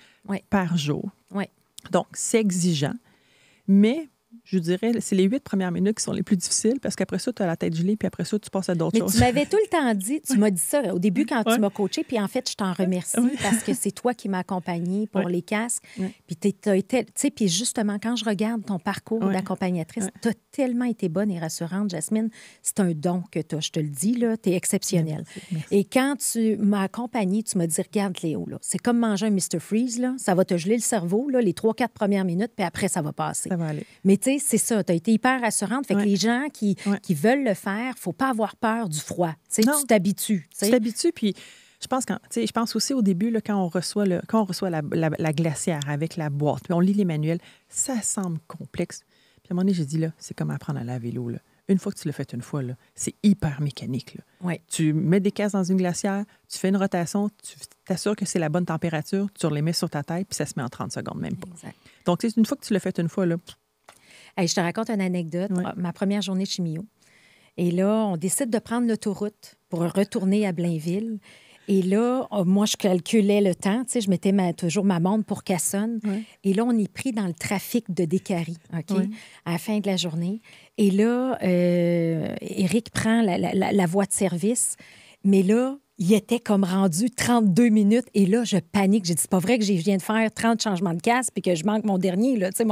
par jour. Oui. Donc, c'est exigeant. Mais... je dirais, c'est les 8 premières minutes qui sont les plus difficiles parce qu'après ça, tu as la tête gelée puis après ça, tu passes à d'autres choses. Mais tu m'avais tout le temps dit, tu m'as dit ça au début quand tu m'as coaché, puis en fait, je t'en remercie parce que c'est toi qui m'as accompagnée pour les casques. Puis tu as été, tu sais, puis justement, quand je regarde ton parcours d'accompagnatrice, tu as tellement été bonne et rassurante, Jasmine. C'est un don que tu as, je te le dis, là, tu es exceptionnelle. Merci. Et quand tu m'as accompagnée, tu m'as dit, regarde Léo, là, c'est comme manger un Mr. Freeze, là, ça va te geler le cerveau, là, les 3-4 premières minutes, puis après, ça va passer. Ça va aller. Mais tu sais, c'est ça. Tu as été hyper rassurante. Fait que les gens qui veulent le faire, faut pas avoir peur du froid. Tu sais, tu t'habitues. Tu t'habitues, puis je pense aussi au début, là, quand on reçoit la glacière avec la boîte, puis on lit les manuels, ça semble complexe. Puis à un moment donné, j'ai dit, là, c'est comme apprendre à laver l'eau, là. Une fois que tu l'as fait une fois, là, c'est hyper mécanique. Là. Oui. Tu mets des caisses dans une glacière, tu fais une rotation, tu t'assures que c'est la bonne température, tu les mets sur ta tête, puis ça se met en 30 secondes, même pas. Exact. Donc, une fois que tu l'as fait une fois, là... Hey, je te raconte une anecdote. Ma première journée de chimio. Et là, on décide de prendre l'autoroute pour retourner à Blainville. Et là, moi, je calculais le temps. Tu sais, je mettais toujours ma montre pour qu'elle sonne. Et là, on est pris dans le trafic de Décarie, OK, à la fin de la journée. Et là, Éric prend la voie de service. Mais là, il était comme rendu 32 minutes. Et là, je panique. J'ai dit, c'est pas vrai que je viens de faire 30 changements de casque puis que je manque mon dernier, là. Tu sais,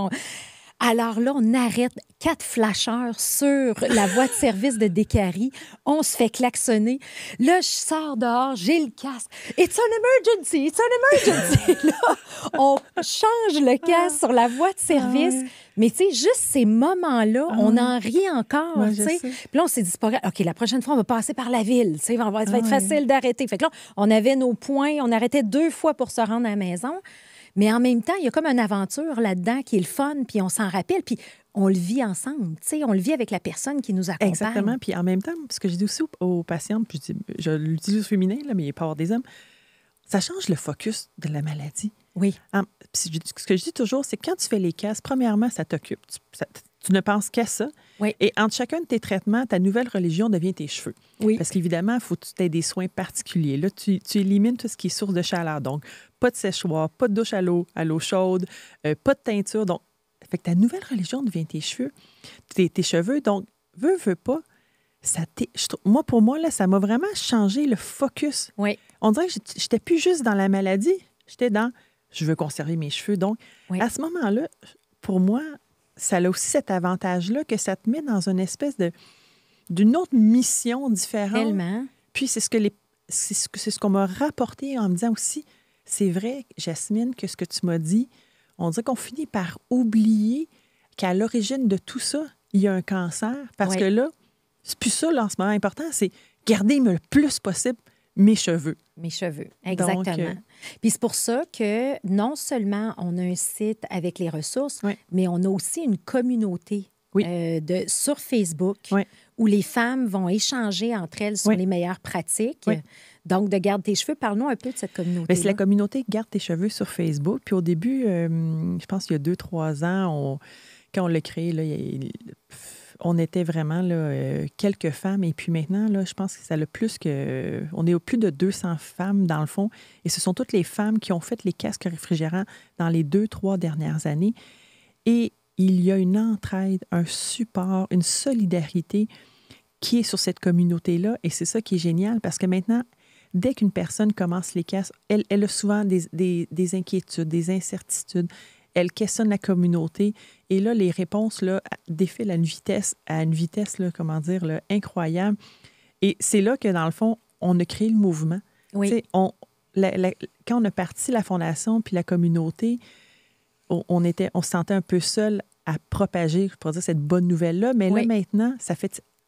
Alors là, on arrête 4 flasheurs sur la voie de service de Décarie. On se fait klaxonner. Là, je sors dehors, j'ai le casque. It's an emergency! It's an emergency! Là, on change le casque sur la voie de service. Mais tu sais, juste ces moments-là, on en rit encore, tu sais. Puis là, on s'est dit, c'est pas grave. OK, la prochaine fois, on va passer par la ville, tu sais. Ça va être facile d'arrêter. Fait que là, on avait nos points. On arrêtait 2 fois pour se rendre à la maison. Mais en même temps, il y a comme une aventure là-dedans qui est le fun, puis on s'en rappelle, puis on le vit ensemble, tu sais, on le vit avec la personne qui nous accompagne. Exactement, puis en même temps, ce que je dis aussi aux patientes, puis je l'utilise au féminin, là, mais il peut y avoir des hommes, ça change le focus de la maladie. Oui. Ce que je dis toujours, c'est que quand tu fais les casques, premièrement, ça t'occupe. Tu ne penses qu'à ça. Oui. Et entre chacun de tes traitements, ta nouvelle religion devient tes cheveux. Oui. Parce qu'évidemment, il faut que tu aies des soins particuliers. Là, tu élimines tout ce qui est source de chaleur. Donc, pas de séchoir, pas de douche à l'eau chaude, pas de teinture. Donc, fait que ta nouvelle religion devient tes cheveux. Tes cheveux. Donc, veux pas, moi, pour moi, là, ça m'a vraiment changé le focus. Oui. On dirait que j'étais plus juste dans la maladie. J'étais dans je veux conserver mes cheveux. Donc, à ce moment-là, pour moi, ça a aussi cet avantage-là que ça te met dans une espèce d'une autre mission différente. Tellement. Puis, c'est ce qu'on m'a rapporté en me disant aussi, c'est vrai, Jasmine, que ce que tu m'as dit, on dirait qu'on finit par oublier qu'à l'origine de tout ça, il y a un cancer. Parce que là, c'est plus ça, là, en ce moment important, c'est garder le plus possible mes cheveux. Mes cheveux, exactement. Donc, puis c'est pour ça que non seulement on a un site avec les ressources, mais on a aussi une communauté sur Facebook où les femmes vont échanger entre elles sur les meilleures pratiques. Donc, de Garde tes cheveux, parle-nous un peu de cette communauté. C'est la communauté Garde tes cheveux sur Facebook. Puis au début, je pense qu'il y a 2-3 ans, quand on l'a créé, là, on était vraiment là, quelques femmes. Et puis maintenant, là, je pense que ça a plus que... On est au plus de 200 femmes, dans le fond. Et ce sont toutes les femmes qui ont fait les casques réfrigérants dans les 2-3 dernières années. Et il y a une entraide, un support, une solidarité qui est sur cette communauté-là. Et c'est ça qui est génial parce que maintenant, dès qu'une personne commence les casques, elle a souvent des inquiétudes, des incertitudes. Elle questionne la communauté. Et là, les réponses là, défilent à une vitesse là, comment dire, là, incroyable. Et c'est là que, dans le fond, on a créé le mouvement. Oui. Quand on a parti la fondation puis la communauté, on se sentait un peu seul à propager, je pourrais dire, cette bonne nouvelle-là. Mais là, maintenant,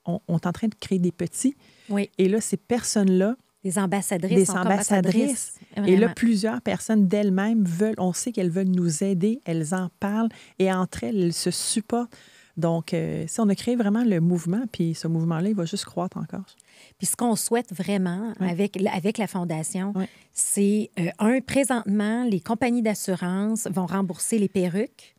on est en train de créer des petits. Oui. Et là, ces personnes-là, des ambassadrices. Et là, plusieurs personnes d'elles-mêmes on sait qu'elles veulent nous aider, elles en parlent et entre elles se supportent. Donc, on a créé vraiment le mouvement, puis ce mouvement-là, il va juste croître encore. Puis ce qu'on souhaite vraiment avec la Fondation, c'est, présentement, les compagnies d'assurance vont rembourser les perruques.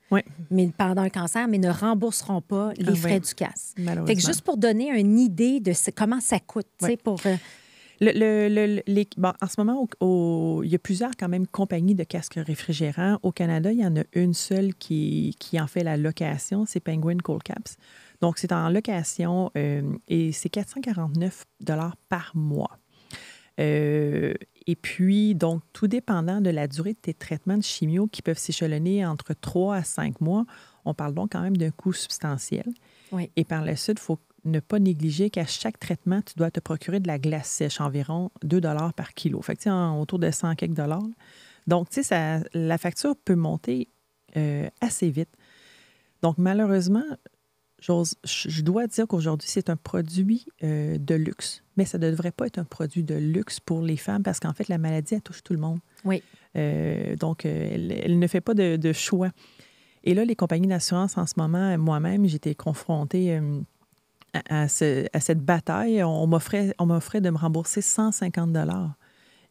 Mais pendant un cancer, mais ne rembourseront pas les frais du casque. Fait que juste pour donner une idée de comment ça coûte, tu sais, pour... en ce moment, il y a plusieurs quand même compagnies de casques réfrigérants. Au Canada, il y en a une seule qui en fait la location, c'est Penguin Cold Caps. Donc, c'est en location et c'est 449 $ par mois. Et puis, donc, tout dépendant de la durée de tes traitements de chimio qui peuvent s'échelonner entre 3 à 5 mois, on parle donc quand même d'un coût substantiel. Oui. Et par la suite, il faut ne pas négliger qu'à chaque traitement, tu dois te procurer de la glace sèche, environ 2 $ par kilo. Fait que, tu sais, autour de 100 quelques dollars. Donc, tu sais, la facture peut monter assez vite. Donc, malheureusement, je dois dire qu'aujourd'hui, c'est un produit de luxe, mais ça ne devrait pas être un produit de luxe pour les femmes parce qu'en fait, la maladie, elle touche tout le monde. Oui. Donc, elle ne fait pas de choix. Et là, les compagnies d'assurance, en ce moment, moi-même, j'étais confrontée à cette bataille. On m'offrait de me rembourser 150 $.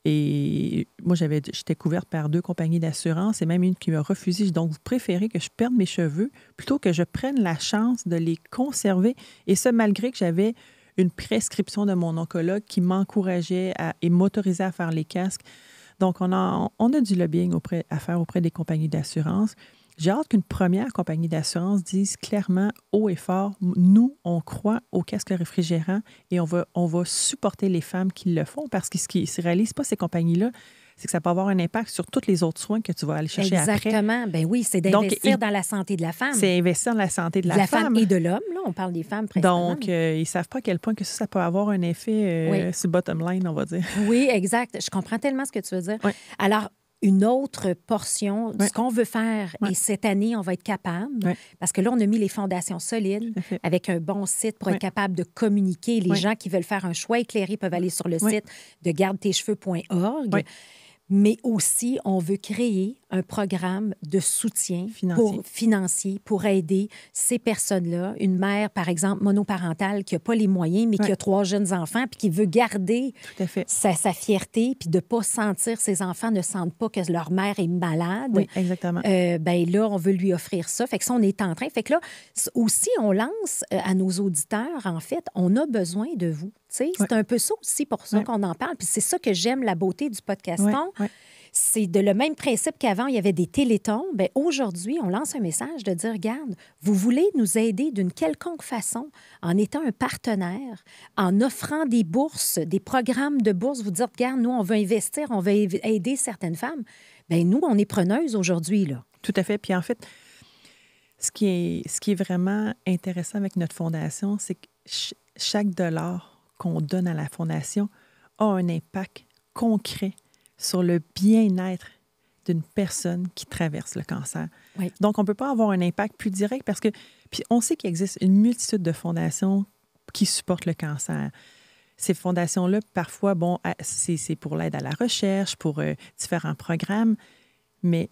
Et moi, j'étais couverte par 2 compagnies d'assurance et même une qui m'a refusé. Donc, vous préférez que je perde mes cheveux plutôt que je prenne la chance de les conserver. Et ça, malgré que j'avais une prescription de mon oncologue qui m'encourageait et m'autorisait à faire les casques. Donc, on a du lobbying à faire auprès des compagnies d'assurance. J'ai hâte qu'une première compagnie d'assurance dise clairement, haut et fort, nous, on croit au casque réfrigérant et on va supporter les femmes qui le font parce que ce qui ne se réalise pas, ces compagnies-là, c'est que ça peut avoir un impact sur tous les autres soins que tu vas aller chercher après. Exactement. Ben oui, c'est d'investir dans la santé de la femme. C'est investir dans la santé de la femme. Et de l'homme, là. On parle des femmes principalement. Donc, ils ne savent pas à quel point que ça peut avoir un effet sur le bottom line, on va dire. Oui, exact. Je comprends tellement ce que tu veux dire. Oui. Alors, une autre portion de ce qu'on veut faire. Et cette année, on va être capable, parce que là, on a mis les fondations solides avec un bon site pour être capable de communiquer. Les gens qui veulent faire un choix éclairé peuvent aller sur le site de gardetecheveux.org. Mais aussi, on veut créer un programme de soutien financier pour aider ces personnes-là. Une mère, par exemple, monoparentale qui n'a pas les moyens, mais qui a 3 jeunes enfants puis qui veut garder sa fierté puis de ne pas sentir, ses enfants ne sentent pas que leur mère est malade. Oui, exactement. Ben là, on veut lui offrir ça. Fait que ça, on est en train. Fait que là, aussi, on lance à nos auditeurs, en fait, on a besoin de vous. C'est un peu ça aussi pour ça qu'on en parle. Puis c'est ça que j'aime, la beauté du podcaston. C'est le même principe qu'avant, il y avait des télétons. Bien, aujourd'hui, on lance un message de dire, regarde, vous voulez nous aider d'une quelconque façon en étant un partenaire, en offrant des bourses, des programmes de bourses, vous dire, regarde, nous, on veut investir, on veut aider certaines femmes. Bien, nous, on est preneuses aujourd'hui, là. Tout à fait. Puis en fait, ce qui est vraiment intéressant avec notre fondation, c'est que chaque dollar qu'on donne à la fondation a un impact concret sur le bien-être d'une personne qui traverse le cancer. Oui. Donc, on ne peut pas avoir un impact plus direct parce que puis on sait qu'il existe une multitude de fondations qui supportent le cancer. Ces fondations-là, parfois, bon, c'est pour l'aide à la recherche, pour différents programmes, mais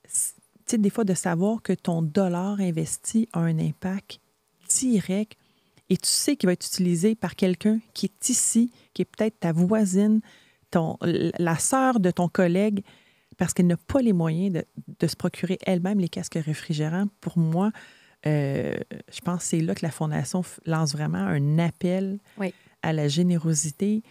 tu sais, des fois, de savoir que ton dollar investi a un impact direct et tu sais qu'il va être utilisé par quelqu'un qui est ici, qui est peut-être ta voisine, la sœur de ton collègue, parce qu'elle n'a pas les moyens de se procurer elle-même les casques réfrigérants. Pour moi, je pense que c'est là que la Fondation lance vraiment un appel à la générosité,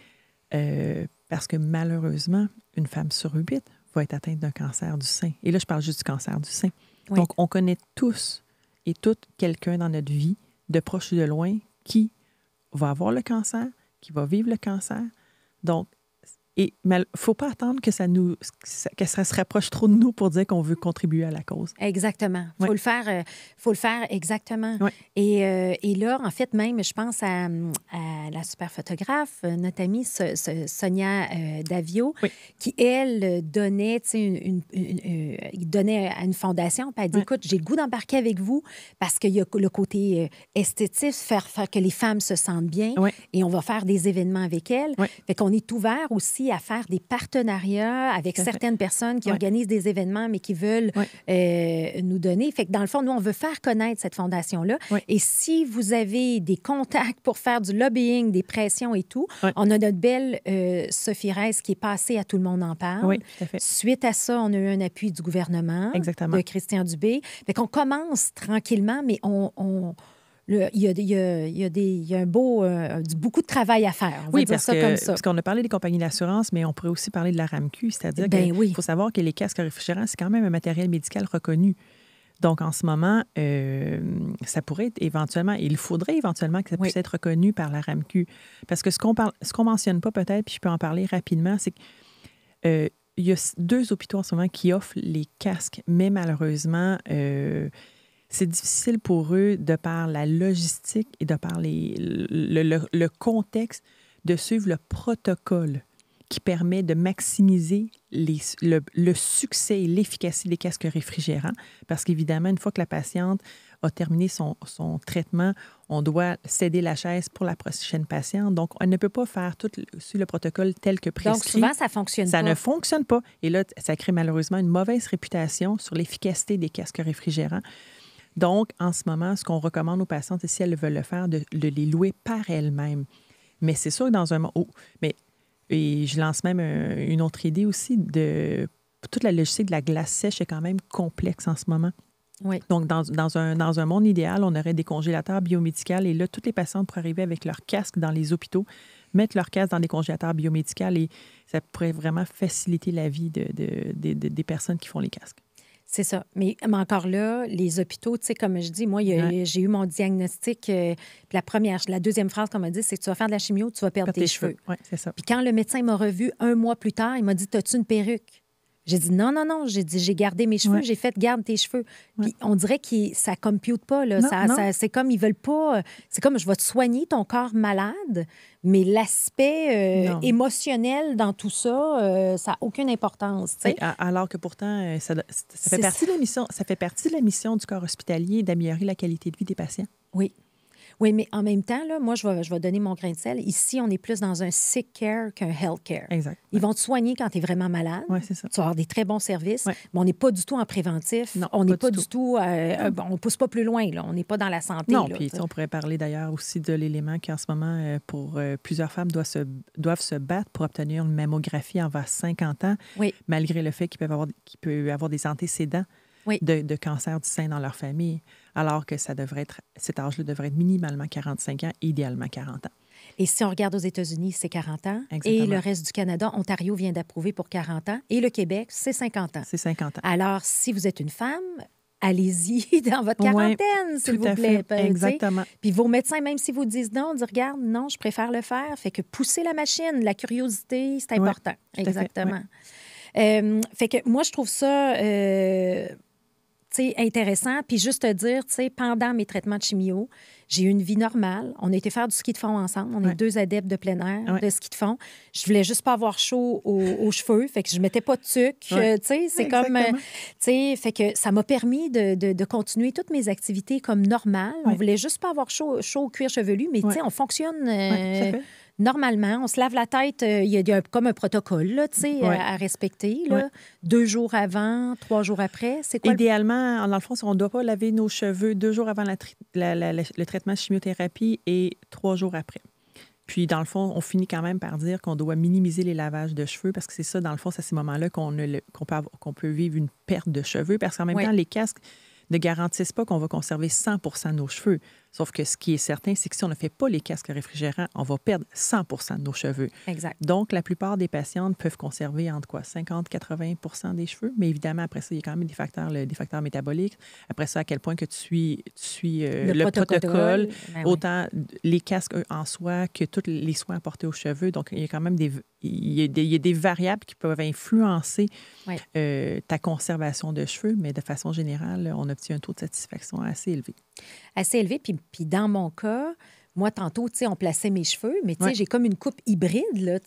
parce que malheureusement, une femme sur 8 va être atteinte d'un cancer du sein. Et là, je parle juste du cancer du sein. Oui. Donc, on connaît tous et toutes quelqu'un dans notre vie, de proche ou de loin, qui va avoir le cancer, qui va vivre le cancer. Donc, il ne faut pas attendre que ça se rapproche trop de nous pour dire qu'on veut contribuer à la cause. Exactement. Il faut le faire exactement. Oui. Et là, en fait, même, je pense à la super photographe, notre amie Sonia Davio, qui, elle, donnait, donnait à une fondation, puis elle dit, écoute, j'ai le goût d'embarquer avec vous parce qu'il y a le côté esthétique, faire que les femmes se sentent bien, et on va faire des événements avec elles. Fait qu'on est ouvert aussi à faire des partenariats avec certaines personnes qui organisent des événements, mais qui veulent nous donner. Fait que dans le fond, nous, on veut faire connaître cette fondation-là. Et si vous avez des contacts pour faire du lobbying, des pressions et tout, on a notre belle Sophie Reiss qui est passée à Tout le monde en parle. Oui, tout à fait. Suite à ça, on a eu un appui du gouvernement. Exactement. De Christian Dubé. Fait qu'on commence tranquillement, mais il y a beaucoup de travail à faire. On va dire ça comme ça. Parce qu'on a parlé des compagnies d'assurance, mais on pourrait aussi parler de la RAMQ, c'est-à-dire qu'il faut savoir que les casques réfrigérants, c'est quand même un matériel médical reconnu. Donc, en ce moment, ça pourrait être éventuellement, il faudrait éventuellement que ça puisse être reconnu par la RAMQ. Parce que ce qu'on mentionne pas peut-être, puis je peux en parler rapidement, c'est qu'il y a 2 hôpitaux en ce moment qui offrent les casques, mais malheureusement, c'est difficile pour eux, de par la logistique et de par le contexte, de suivre le protocole qui permet de maximiser le succès et l'efficacité des casques réfrigérants. Parce qu'évidemment, une fois que la patiente a terminé son traitement, on doit céder la chaise pour la prochaine patiente. Donc, on ne peut pas faire tout sur le protocole tel que prescrit. Donc, souvent, ça fonctionne pas. Ça ne fonctionne pas. Et là, ça crée malheureusement une mauvaise réputation sur l'efficacité des casques réfrigérants. Donc, en ce moment, ce qu'on recommande aux patientes, si elles veulent le faire, de les louer par elles-mêmes. Mais c'est sûr que dans un... Et je lance même une autre idée aussi de... Toute la logistique de la glace sèche est quand même complexe en ce moment. Oui. Donc, dans un monde idéal, on aurait des congélateurs biomédicaux et là, toutes les patientes pourraient arriver avec leur casque dans les hôpitaux, mettre leur casque dans des congélateurs biomédicaux et ça pourrait vraiment faciliter la vie des personnes qui font les casques. C'est ça. Mais encore là, les hôpitaux, tu sais, comme je dis, moi, j'ai eu mon diagnostic. La deuxième phrase qu'on m'a dit, c'est que tu vas faire de la chimio, tu vas perdre tes cheveux. Oui, c'est ça. Puis quand le médecin m'a revu 1 mois plus tard, il m'a dit, t'as-tu une perruque? J'ai dit non. J'ai dit, j'ai gardé mes cheveux. J'ai fait, garde tes cheveux. Puis on dirait que ça ne compute pas. Là. Non. C'est comme, ils veulent pas. C'est comme, je vais te soigner ton corps malade, mais l'aspect émotionnel dans tout ça, ça n'a aucune importance. Alors que pourtant, ça fait partie de la mission. Ça fait partie de la mission du corps hospitalier d'améliorer la qualité de vie des patients. Oui. Oui, mais en même temps, là, moi, je vais donner mon grain de sel. Ici, on est plus dans un sick care qu'un health care. Exact. Ils vont te soigner quand tu es vraiment malade. Oui, c'est ça. Tu vas avoir des très bons services, ouais. mais on n'est pas du tout en préventif. Non, on n'est pas du tout... on ne pousse pas plus loin. Là. On n'est pas dans la santé. Non, là, puis on pourrait parler d'ailleurs aussi de l'élément qui, en ce moment, pour plusieurs femmes, doivent se battre pour obtenir une mammographie envers 50 ans, malgré le fait qu'ils peuvent avoir des antécédents de cancer du sein dans leur famille, alors que cet âge-là devrait être minimalement 45 ans, idéalement 40 ans. Et si on regarde aux États-Unis, c'est 40 ans. Exactement. Et le reste du Canada, Ontario vient d'approuver pour 40 ans. Et le Québec, c'est 50 ans. C'est 50 ans. Alors, si vous êtes une femme, allez-y dans votre quarantaine, s'il vous plaît. Exactement. Puis vos médecins, même si vous disent non, disent regarde, non, je préfère le faire. Fait que pousser la machine, la curiosité, c'est important. Exactement. Fait que moi, je trouve ça... intéressant. Puis juste te dire, pendant mes traitements de chimio, j'ai eu une vie normale. On a été faire du ski de fond ensemble. On est 2 adeptes de plein air, de ski de fond. Je voulais juste pas avoir chaud aux cheveux. Fait que je mettais pas de tuque. C'est comme... fait que ça m'a permis de continuer toutes mes activités comme normales. On voulait juste pas avoir chaud au cuir chevelu, mais on fonctionne... Normalement, on se lave la tête, il y a comme un protocole là, à respecter. Là. 2 jours avant, 3 jours après, c'est quoi? Idéalement, dans le fond, on ne doit pas laver nos cheveux 2 jours avant le traitement de chimiothérapie et 3 jours après. Puis, dans le fond, on finit quand même par dire qu'on doit minimiser les lavages de cheveux parce que c'est ça, dans le fond, c'est à ces moments-là qu'on peut vivre une perte de cheveux parce qu'en même temps, les casques ne garantissent pas qu'on va conserver 100 % de nos cheveux. Sauf que ce qui est certain, c'est que si on ne fait pas les casques réfrigérants, on va perdre 100 % de nos cheveux. Exact. Donc, la plupart des patientes peuvent conserver entre 50-80 % des cheveux. Mais évidemment, après ça, il y a quand même des facteurs métaboliques. Après ça, à quel point que tu suis le protocole, autant les casques en soi que tous les soins apportés aux cheveux. Donc, il y a quand même il y a des variables qui peuvent influencer ta conservation de cheveux, mais de façon générale, on obtient un taux de satisfaction assez élevé. Assez élevé. Puis dans mon cas, moi, tantôt, on plaçait mes cheveux, mais j'ai comme une coupe hybride, là,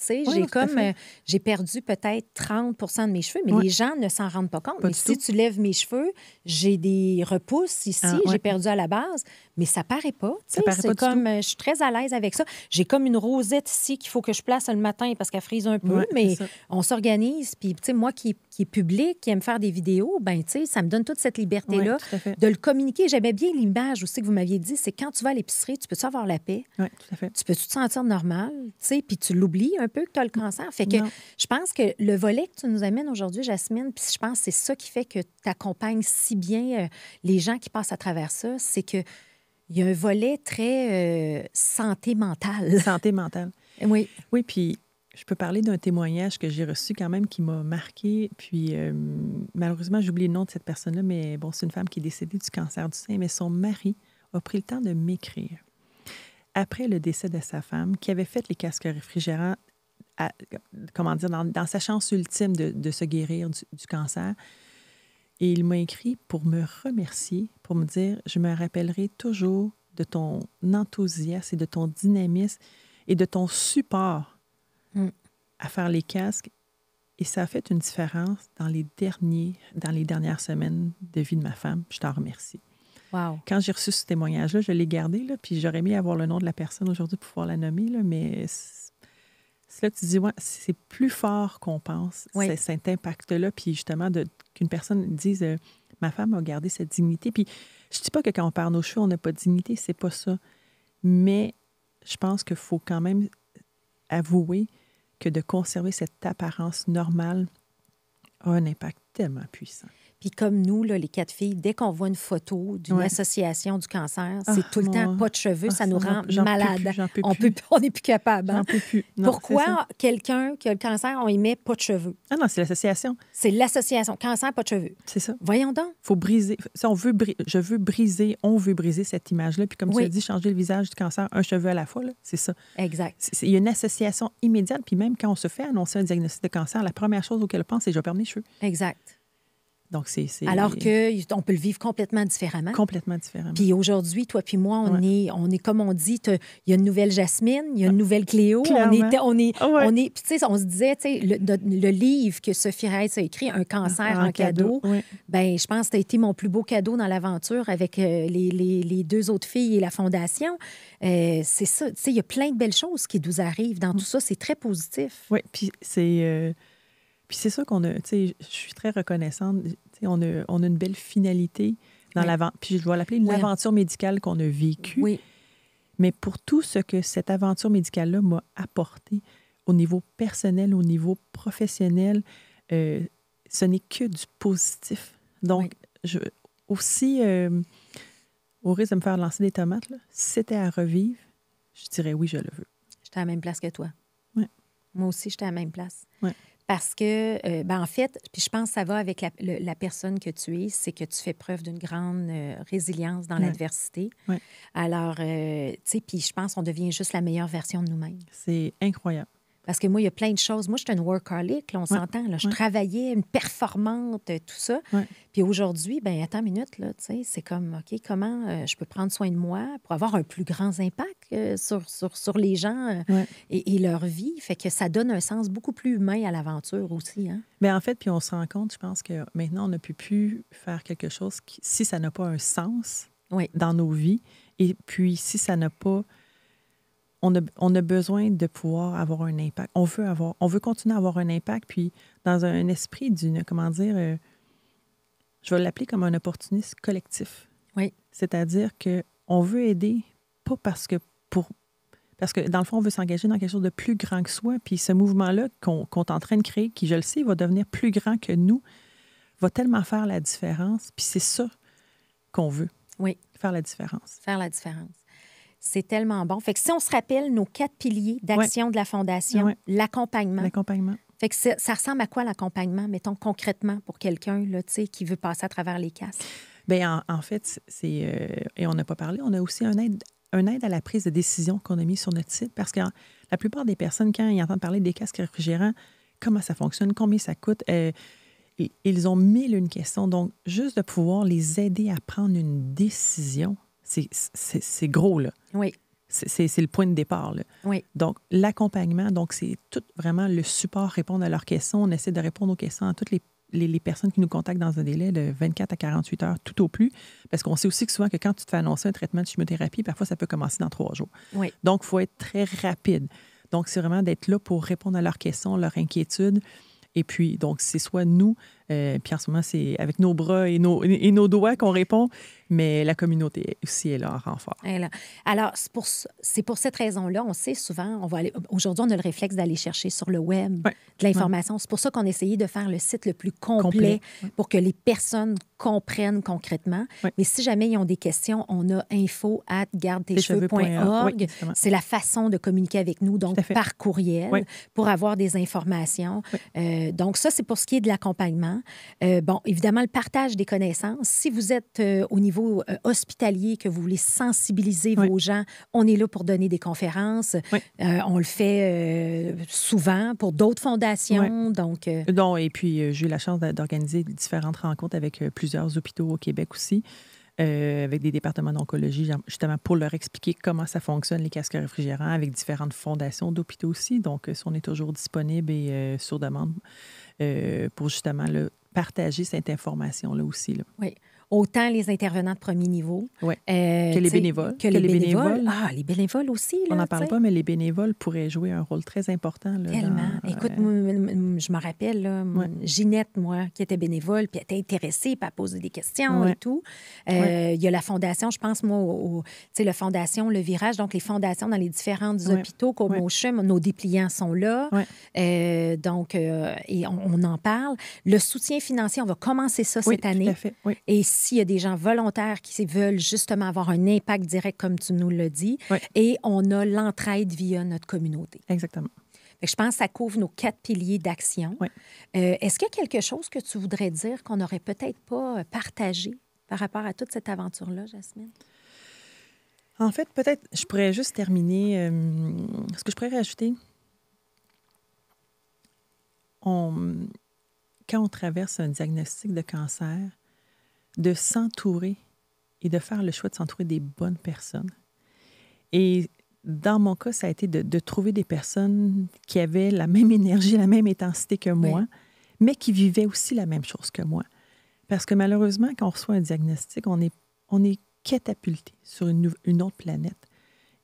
j'ai perdu peut-être 30 % de mes cheveux, mais les gens ne s'en rendent pas compte. Mais si tu lèves mes cheveux, j'ai des repousses ici, j'ai perdu à la base, mais ça paraît pas. C'est comme, je suis très à l'aise avec ça. J'ai comme une rosette ici qu'il faut que je place le matin parce qu'elle frise un peu, mais on s'organise. Puis, moi qui est public, qui aime faire des vidéos, ça me donne toute cette liberté-là de le communiquer. J'aimais bien l'image aussi que vous m'aviez dit, c'est quand tu vas à l'épicerie, tu peux-tu avoir la paix? Oui, tout à fait. Tu peux-tu te sentir normal? Puis tu l'oublies un peu que tu as le cancer. Fait que je pense que le volet que tu nous amènes aujourd'hui, Jasmine, puis je pense que c'est ça qui fait que tu accompagnes si bien les gens qui passent à travers ça, c'est que il y a un volet très santé mentale. Santé mentale. Oui. Oui, puis je peux parler d'un témoignage que j'ai reçu quand même qui m'a marqué. Puis malheureusement, j'oublie le nom de cette personne-là, mais bon, c'est une femme qui est décédée du cancer du sein, mais son mari a pris le temps de m'écrire. Après le décès de sa femme, qui avait fait les casques réfrigérants, dans sa chance ultime de se guérir du cancer, et il m'a écrit pour me remercier, pour me dire « Je me rappellerai toujours de ton enthousiasme et de ton dynamisme et de ton support à faire les casques. Et ça a fait une différence dans les dernières semaines de vie de ma femme. Je t'en remercie. » Wow. Quand j'ai reçu ce témoignage-là, je l'ai gardé, là, puis j'aurais aimé avoir le nom de la personne aujourd'hui pour pouvoir la nommer, là, mais c'est là que tu dis, ouais, c'est plus fort qu'on pense, Oui. cet impact-là, puis justement, qu'une personne dise, ma femme a gardé cette dignité. Puis je dis pas que quand on perd nos cheveux, on n'a pas de dignité, c'est pas ça. Mais je pense qu'il faut quand même avouer que de conserver cette apparence normale a un impact tellement puissant. Puis comme nous, là, les 4 filles, dès qu'on voit une photo d'une association du cancer, c'est tout le temps pas de cheveux, ça nous rend malade. On n'est plus capable. Hein? J'en peux plus. Non, pourquoi quelqu'un qui a le cancer, on y met pas de cheveux? Ah non, c'est l'association. C'est l'association. Cancer, pas de cheveux. C'est ça. Voyons donc. Il faut briser. Si on veut on veut briser cette image-là. Puis comme tu as dit, changer le visage du cancer, un cheveu à la fois, là, c'est ça. Exact. Il y a une association immédiate. Puis même quand on se fait annoncer un diagnostic de cancer, la première chose auquel on pense, c'est « je vais perdre mes cheveux ». Exact. Donc, alors qu'on peut le vivre complètement différemment. Complètement différemment. Puis aujourd'hui, toi puis moi, on est comme on dit, il y a une nouvelle Jasmine, il y a une nouvelle Cléo. Clairement. On est. Puis tu sais, on se disait, tu sais, le livre que Sophie Reitz a écrit, Un cancer en cadeau, ben je pense que ça a été mon plus beau cadeau dans l'aventure avec les 2 autres filles et la fondation. C'est ça, tu sais, il y a plein de belles choses qui nous arrivent dans tout ça. C'est très positif. Oui, puis c'est... Puis c'est ça qu'on a, tu sais, je suis très reconnaissante. Tu sais, on a une belle finalité dans l'aventure. Puis je dois l'appeler l'aventure médicale qu'on a vécue. Oui. Mais pour tout ce que cette aventure médicale-là m'a apporté au niveau personnel, au niveau professionnel, ce n'est que du positif. Donc, aussi, au risque de me faire lancer des tomates, là, si c'était à revivre, je dirais oui, je le veux. J'étais à la même place que toi. Oui. Moi aussi, j'étais à la même place. Oui. Parce que, en fait, puis je pense que ça va avec la personne que tu es, c'est que tu fais preuve d'une grande résilience dans l'adversité. Oui. Alors, tu sais, puis je pense qu'on devient juste la meilleure version de nous-mêmes. C'est incroyable. Parce que moi, il y a plein de choses. Moi, je suis une workaholic, là, on s'entend. Là. Je travaillais, une performante, tout ça. Ouais. Puis aujourd'hui, bien, attends une minute, là, tu sais, c'est comme, OK, comment je peux prendre soin de moi pour avoir un plus grand impact sur les gens et leur vie. Fait que ça donne un sens beaucoup plus humain à l'aventure aussi. Hein? Bien, en fait, puis on se rend compte, je pense que maintenant, on ne peut plus faire quelque chose si ça n'a pas un sens dans nos vies. Et puis, si ça n'a pas... On a besoin de pouvoir avoir un impact. On veut continuer à avoir un impact, puis dans un esprit d'une, comment dire, je vais l'appeler comme un opportuniste collectif. Oui. C'est-à-dire qu'on veut aider, pas parce que dans le fond, on veut s'engager dans quelque chose de plus grand que soi, puis ce mouvement-là qu'on est en train de créer, qui, je le sais, va devenir plus grand que nous, va tellement faire la différence, puis c'est ça qu'on veut. Oui. Faire la différence. Faire la différence. C'est tellement bon. Fait que si on se rappelle nos 4 piliers d'action de la Fondation, l'accompagnement. L'accompagnement. Fait que ça ressemble à quoi l'accompagnement, mettons concrètement pour quelqu'un là, qui veut passer à travers les casques? Bien, en fait, c'est... et on n'a pas parlé, on a aussi un aide à la prise de décision qu'on a mis sur notre site parce que la plupart des personnes, quand ils entendent parler des casques réfrigérants, comment ça fonctionne, combien ça coûte, ils ont 1001 questions. Donc, juste de pouvoir les aider à prendre une décision, c'est gros, là. Oui. C'est le point de départ, là. Oui. Donc, l'accompagnement, donc c'est tout vraiment le support, répondre à leurs questions. On essaie de répondre aux questions à toutes les personnes qui nous contactent dans un délai de 24 à 48 heures, tout au plus. Parce qu'on sait aussi que souvent que quand tu te fais annoncer un traitement de chimiothérapie, parfois, ça peut commencer dans 3 jours. Oui. Donc, il faut être très rapide. Donc, c'est vraiment d'être là pour répondre à leurs questions, leurs inquiétudes. Et puis, donc, c'est soit nous, puis en ce moment, c'est avec nos bras et nos doigts qu'on répond, mais la communauté aussi est là en renfort. Alors, c'est pour cette raison-là, on sait souvent, aujourd'hui, on a le réflexe d'aller chercher sur le web de l'information. C'est pour ça qu'on a essayé de faire le site le plus complet. Pour que les personnes comprennent concrètement. Mais si jamais ils ont des questions, on a info@gardetecheveux.org. C'est la façon de communiquer avec nous, donc par courriel, pour avoir des informations. Donc, ça, c'est pour ce qui est de l'accompagnement. Bon, évidemment, le partage des connaissances. Si vous êtes au niveau hospitalier, que vous voulez sensibiliser vos gens, on est là pour donner des conférences. On le fait souvent pour d'autres fondations. Donc, et puis, j'ai eu la chance d'organiser différentes rencontres avec plusieurs hôpitaux au Québec aussi, avec des départements d'oncologie, justement pour leur expliquer comment ça fonctionne, les casques réfrigérants, avec différentes fondations d'hôpitaux aussi. Donc, on est toujours disponible et sur demande pour justement partager cette information-là aussi. Là. Oui. Autant les intervenants de premier niveau. Oui. Que les bénévoles. Que les bénévoles. Ah, les bénévoles aussi. Là, on n'en parle pas, mais les bénévoles pourraient jouer un rôle très important. Là, tellement. Écoute, moi, je me rappelle, là, Ginette, moi, qui était bénévole, puis elle était intéressée, puis elle posait des questions et tout. Il y a la fondation, je pense, moi, tu sais, la fondation, le virage, donc les fondations dans les différents hôpitaux, comme au CHUM, nos dépliants sont là. Donc, et on en parle. Le soutien financier, on va commencer ça cette année. Tout à fait. Oui. Et s'il y a des gens volontaires qui veulent justement avoir un impact direct, comme tu nous l'as dit, et on a l'entraide via notre communauté. Exactement. Fait que je pense que ça couvre nos 4 piliers d'action. Est-ce qu'il y a quelque chose que tu voudrais dire qu'on n'aurait peut-être pas partagé par rapport à toute cette aventure-là, Jasmine? En fait, peut-être, je pourrais juste terminer. Ce que je pourrais rajouter, quand on traverse un diagnostic de cancer, de s'entourer et de faire le choix de s'entourer des bonnes personnes. Et dans mon cas, ça a été de trouver des personnes qui avaient la même énergie, la même intensité que moi, mais qui vivaient aussi la même chose que moi. Parce que malheureusement, quand on reçoit un diagnostic, on est catapulté sur une autre planète.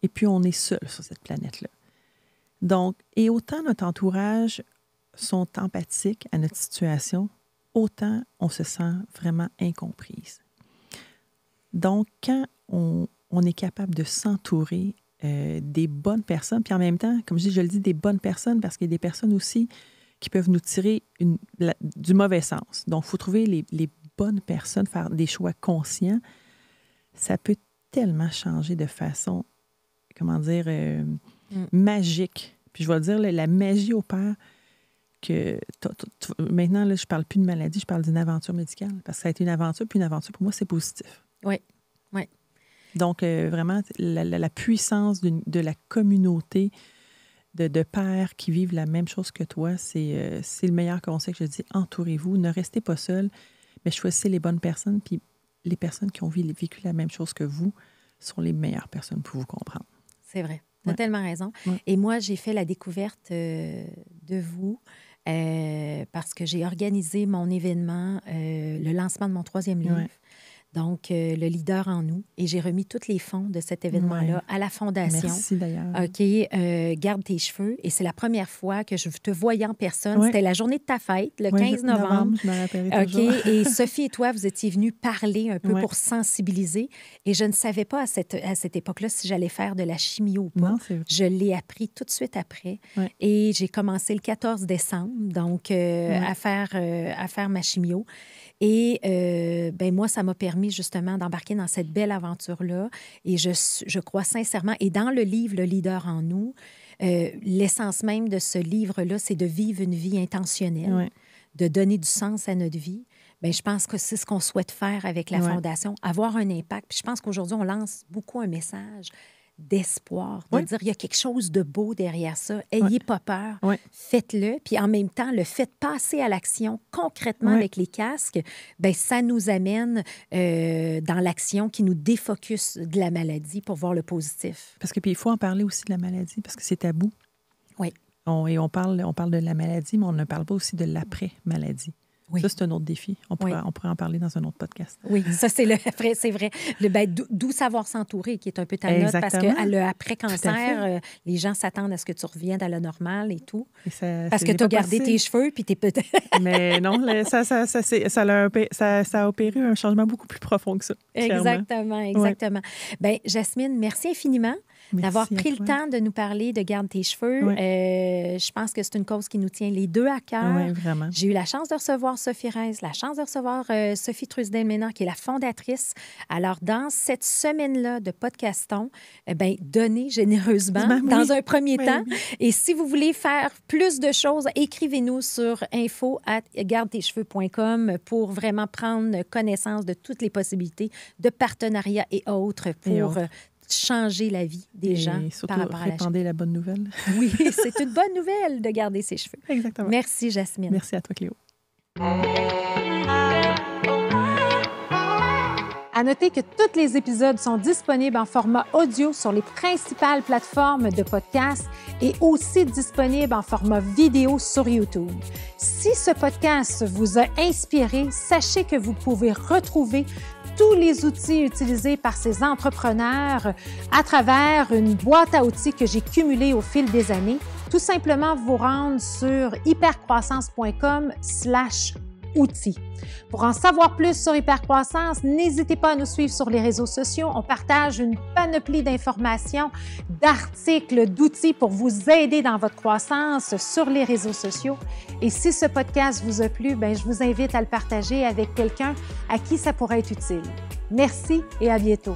Et puis, on est seul sur cette planète-là. Donc, et autant notre entourage sont empathiques à notre situation, autant on se sent vraiment incomprise. Donc, quand on est capable de s'entourer des bonnes personnes, puis en même temps, comme je le dis, des bonnes personnes, parce qu'il y a des personnes aussi qui peuvent nous tirer du mauvais sens. Donc, il faut trouver les bonnes personnes, faire des choix conscients. Ça peut tellement changer de façon, comment dire, magique. Puis je vais dire, la magie opère que maintenant, là, je ne parle plus de maladie, je parle d'une aventure médicale. Parce que ça a été une aventure, puis une aventure, pour moi, c'est positif. Oui. Donc, vraiment, la puissance de la communauté de pères qui vivent la même chose que toi, c'est le meilleur conseil que je dis. Entourez-vous, ne restez pas seul, mais choisissez les bonnes personnes, puis les personnes qui ont vécu la même chose que vous sont les meilleures personnes pour vous comprendre. C'est vrai. Tu as tellement raison. Et moi, j'ai fait la découverte de vous parce que j'ai organisé mon événement, le lancement de mon 3e livre. Donc, le leader en nous. Et j'ai remis tous les fonds de cet événement-là à la Fondation. Merci, d'ailleurs. OK, garde tes cheveux. Et c'est la première fois que je te voyais en personne. C'était la journée de ta fête, le 15 novembre. Je me rappellerai toujours. OK, et Sophie et toi, vous étiez venus parler un peu pour sensibiliser. Et je ne savais pas à cette époque-là si j'allais faire de la chimio ou pas. Non, c'est vrai. Je l'ai appris tout de suite après. Et j'ai commencé le 14 décembre, donc à faire ma chimio. Et moi, ça m'a permis justement d'embarquer dans cette belle aventure-là. Et je crois sincèrement, et dans le livre « Le leader en nous », l'essence même de ce livre-là, c'est de vivre une vie intentionnelle, de donner du sens à notre vie. Bien, je pense que c'est ce qu'on souhaite faire avec la Fondation, avoir un impact. Puis je pense qu'aujourd'hui, on lance beaucoup un message d'espoir, de dire il y a quelque chose de beau derrière ça. Ayez pas peur, faites-le. Puis en même temps, le fait de passer à l'action concrètement avec les casques, bien, ça nous amène dans l'action qui nous défocus de la maladie pour voir le positif. Parce que puis il faut en parler aussi de la maladie, parce que c'est tabou. Oui. Et on parle de la maladie, mais on ne parle pas aussi de l'après-maladie. Ça, c'est un autre défi. On pourrait en parler dans un autre podcast. Oui, ça, c'est c'est vrai. D'où savoir s'entourer, qui est un peu ta note, parce que le après-cancer, les gens s'attendent à ce que tu reviennes à la normale et tout. Parce que tu as gardé tes cheveux, puis tu es peut-être... Mais non, ça a opéré un changement beaucoup plus profond que ça. Exactement. Bien, Jasmine, merci infiniment. D'avoir pris le temps de nous parler de Garde tes cheveux. Je pense que c'est une cause qui nous tient les deux à cœur. Oui, vraiment. J'ai eu la chance de recevoir Sophie Reiss, la chance de recevoir Sophie Trusdale-Ménard, qui est la fondatrice. Alors, dans cette semaine-là de podcaston, donnez généreusement dans un premier temps. Et si vous voulez faire plus de choses, écrivez-nous sur info@gardetecheveux.com pour vraiment prendre connaissance de toutes les possibilités de partenariats et autres pour... changer la vie des gens par rapport à répandez la bonne nouvelle. Oui, c'est une bonne nouvelle de garder ses cheveux. Exactement. Merci, Jasmine. Merci à toi, Cléo. À noter que tous les épisodes sont disponibles en format audio sur les principales plateformes de podcast et aussi disponibles en format vidéo sur YouTube. Si ce podcast vous a inspiré, sachez que vous pouvez retrouver tous les outils utilisés par ces entrepreneurs à travers une boîte à outils que j'ai cumulée au fil des années. Tout simplement vous rendre sur hypercroissance.com/outils. Pour en savoir plus sur Hypercroissance, n'hésitez pas à nous suivre sur les réseaux sociaux. On partage une panoplie d'informations, d'articles, d'outils pour vous aider dans votre croissance sur les réseaux sociaux. Et si ce podcast vous a plu, je vous invite à le partager avec quelqu'un à qui ça pourrait être utile. Merci et à bientôt.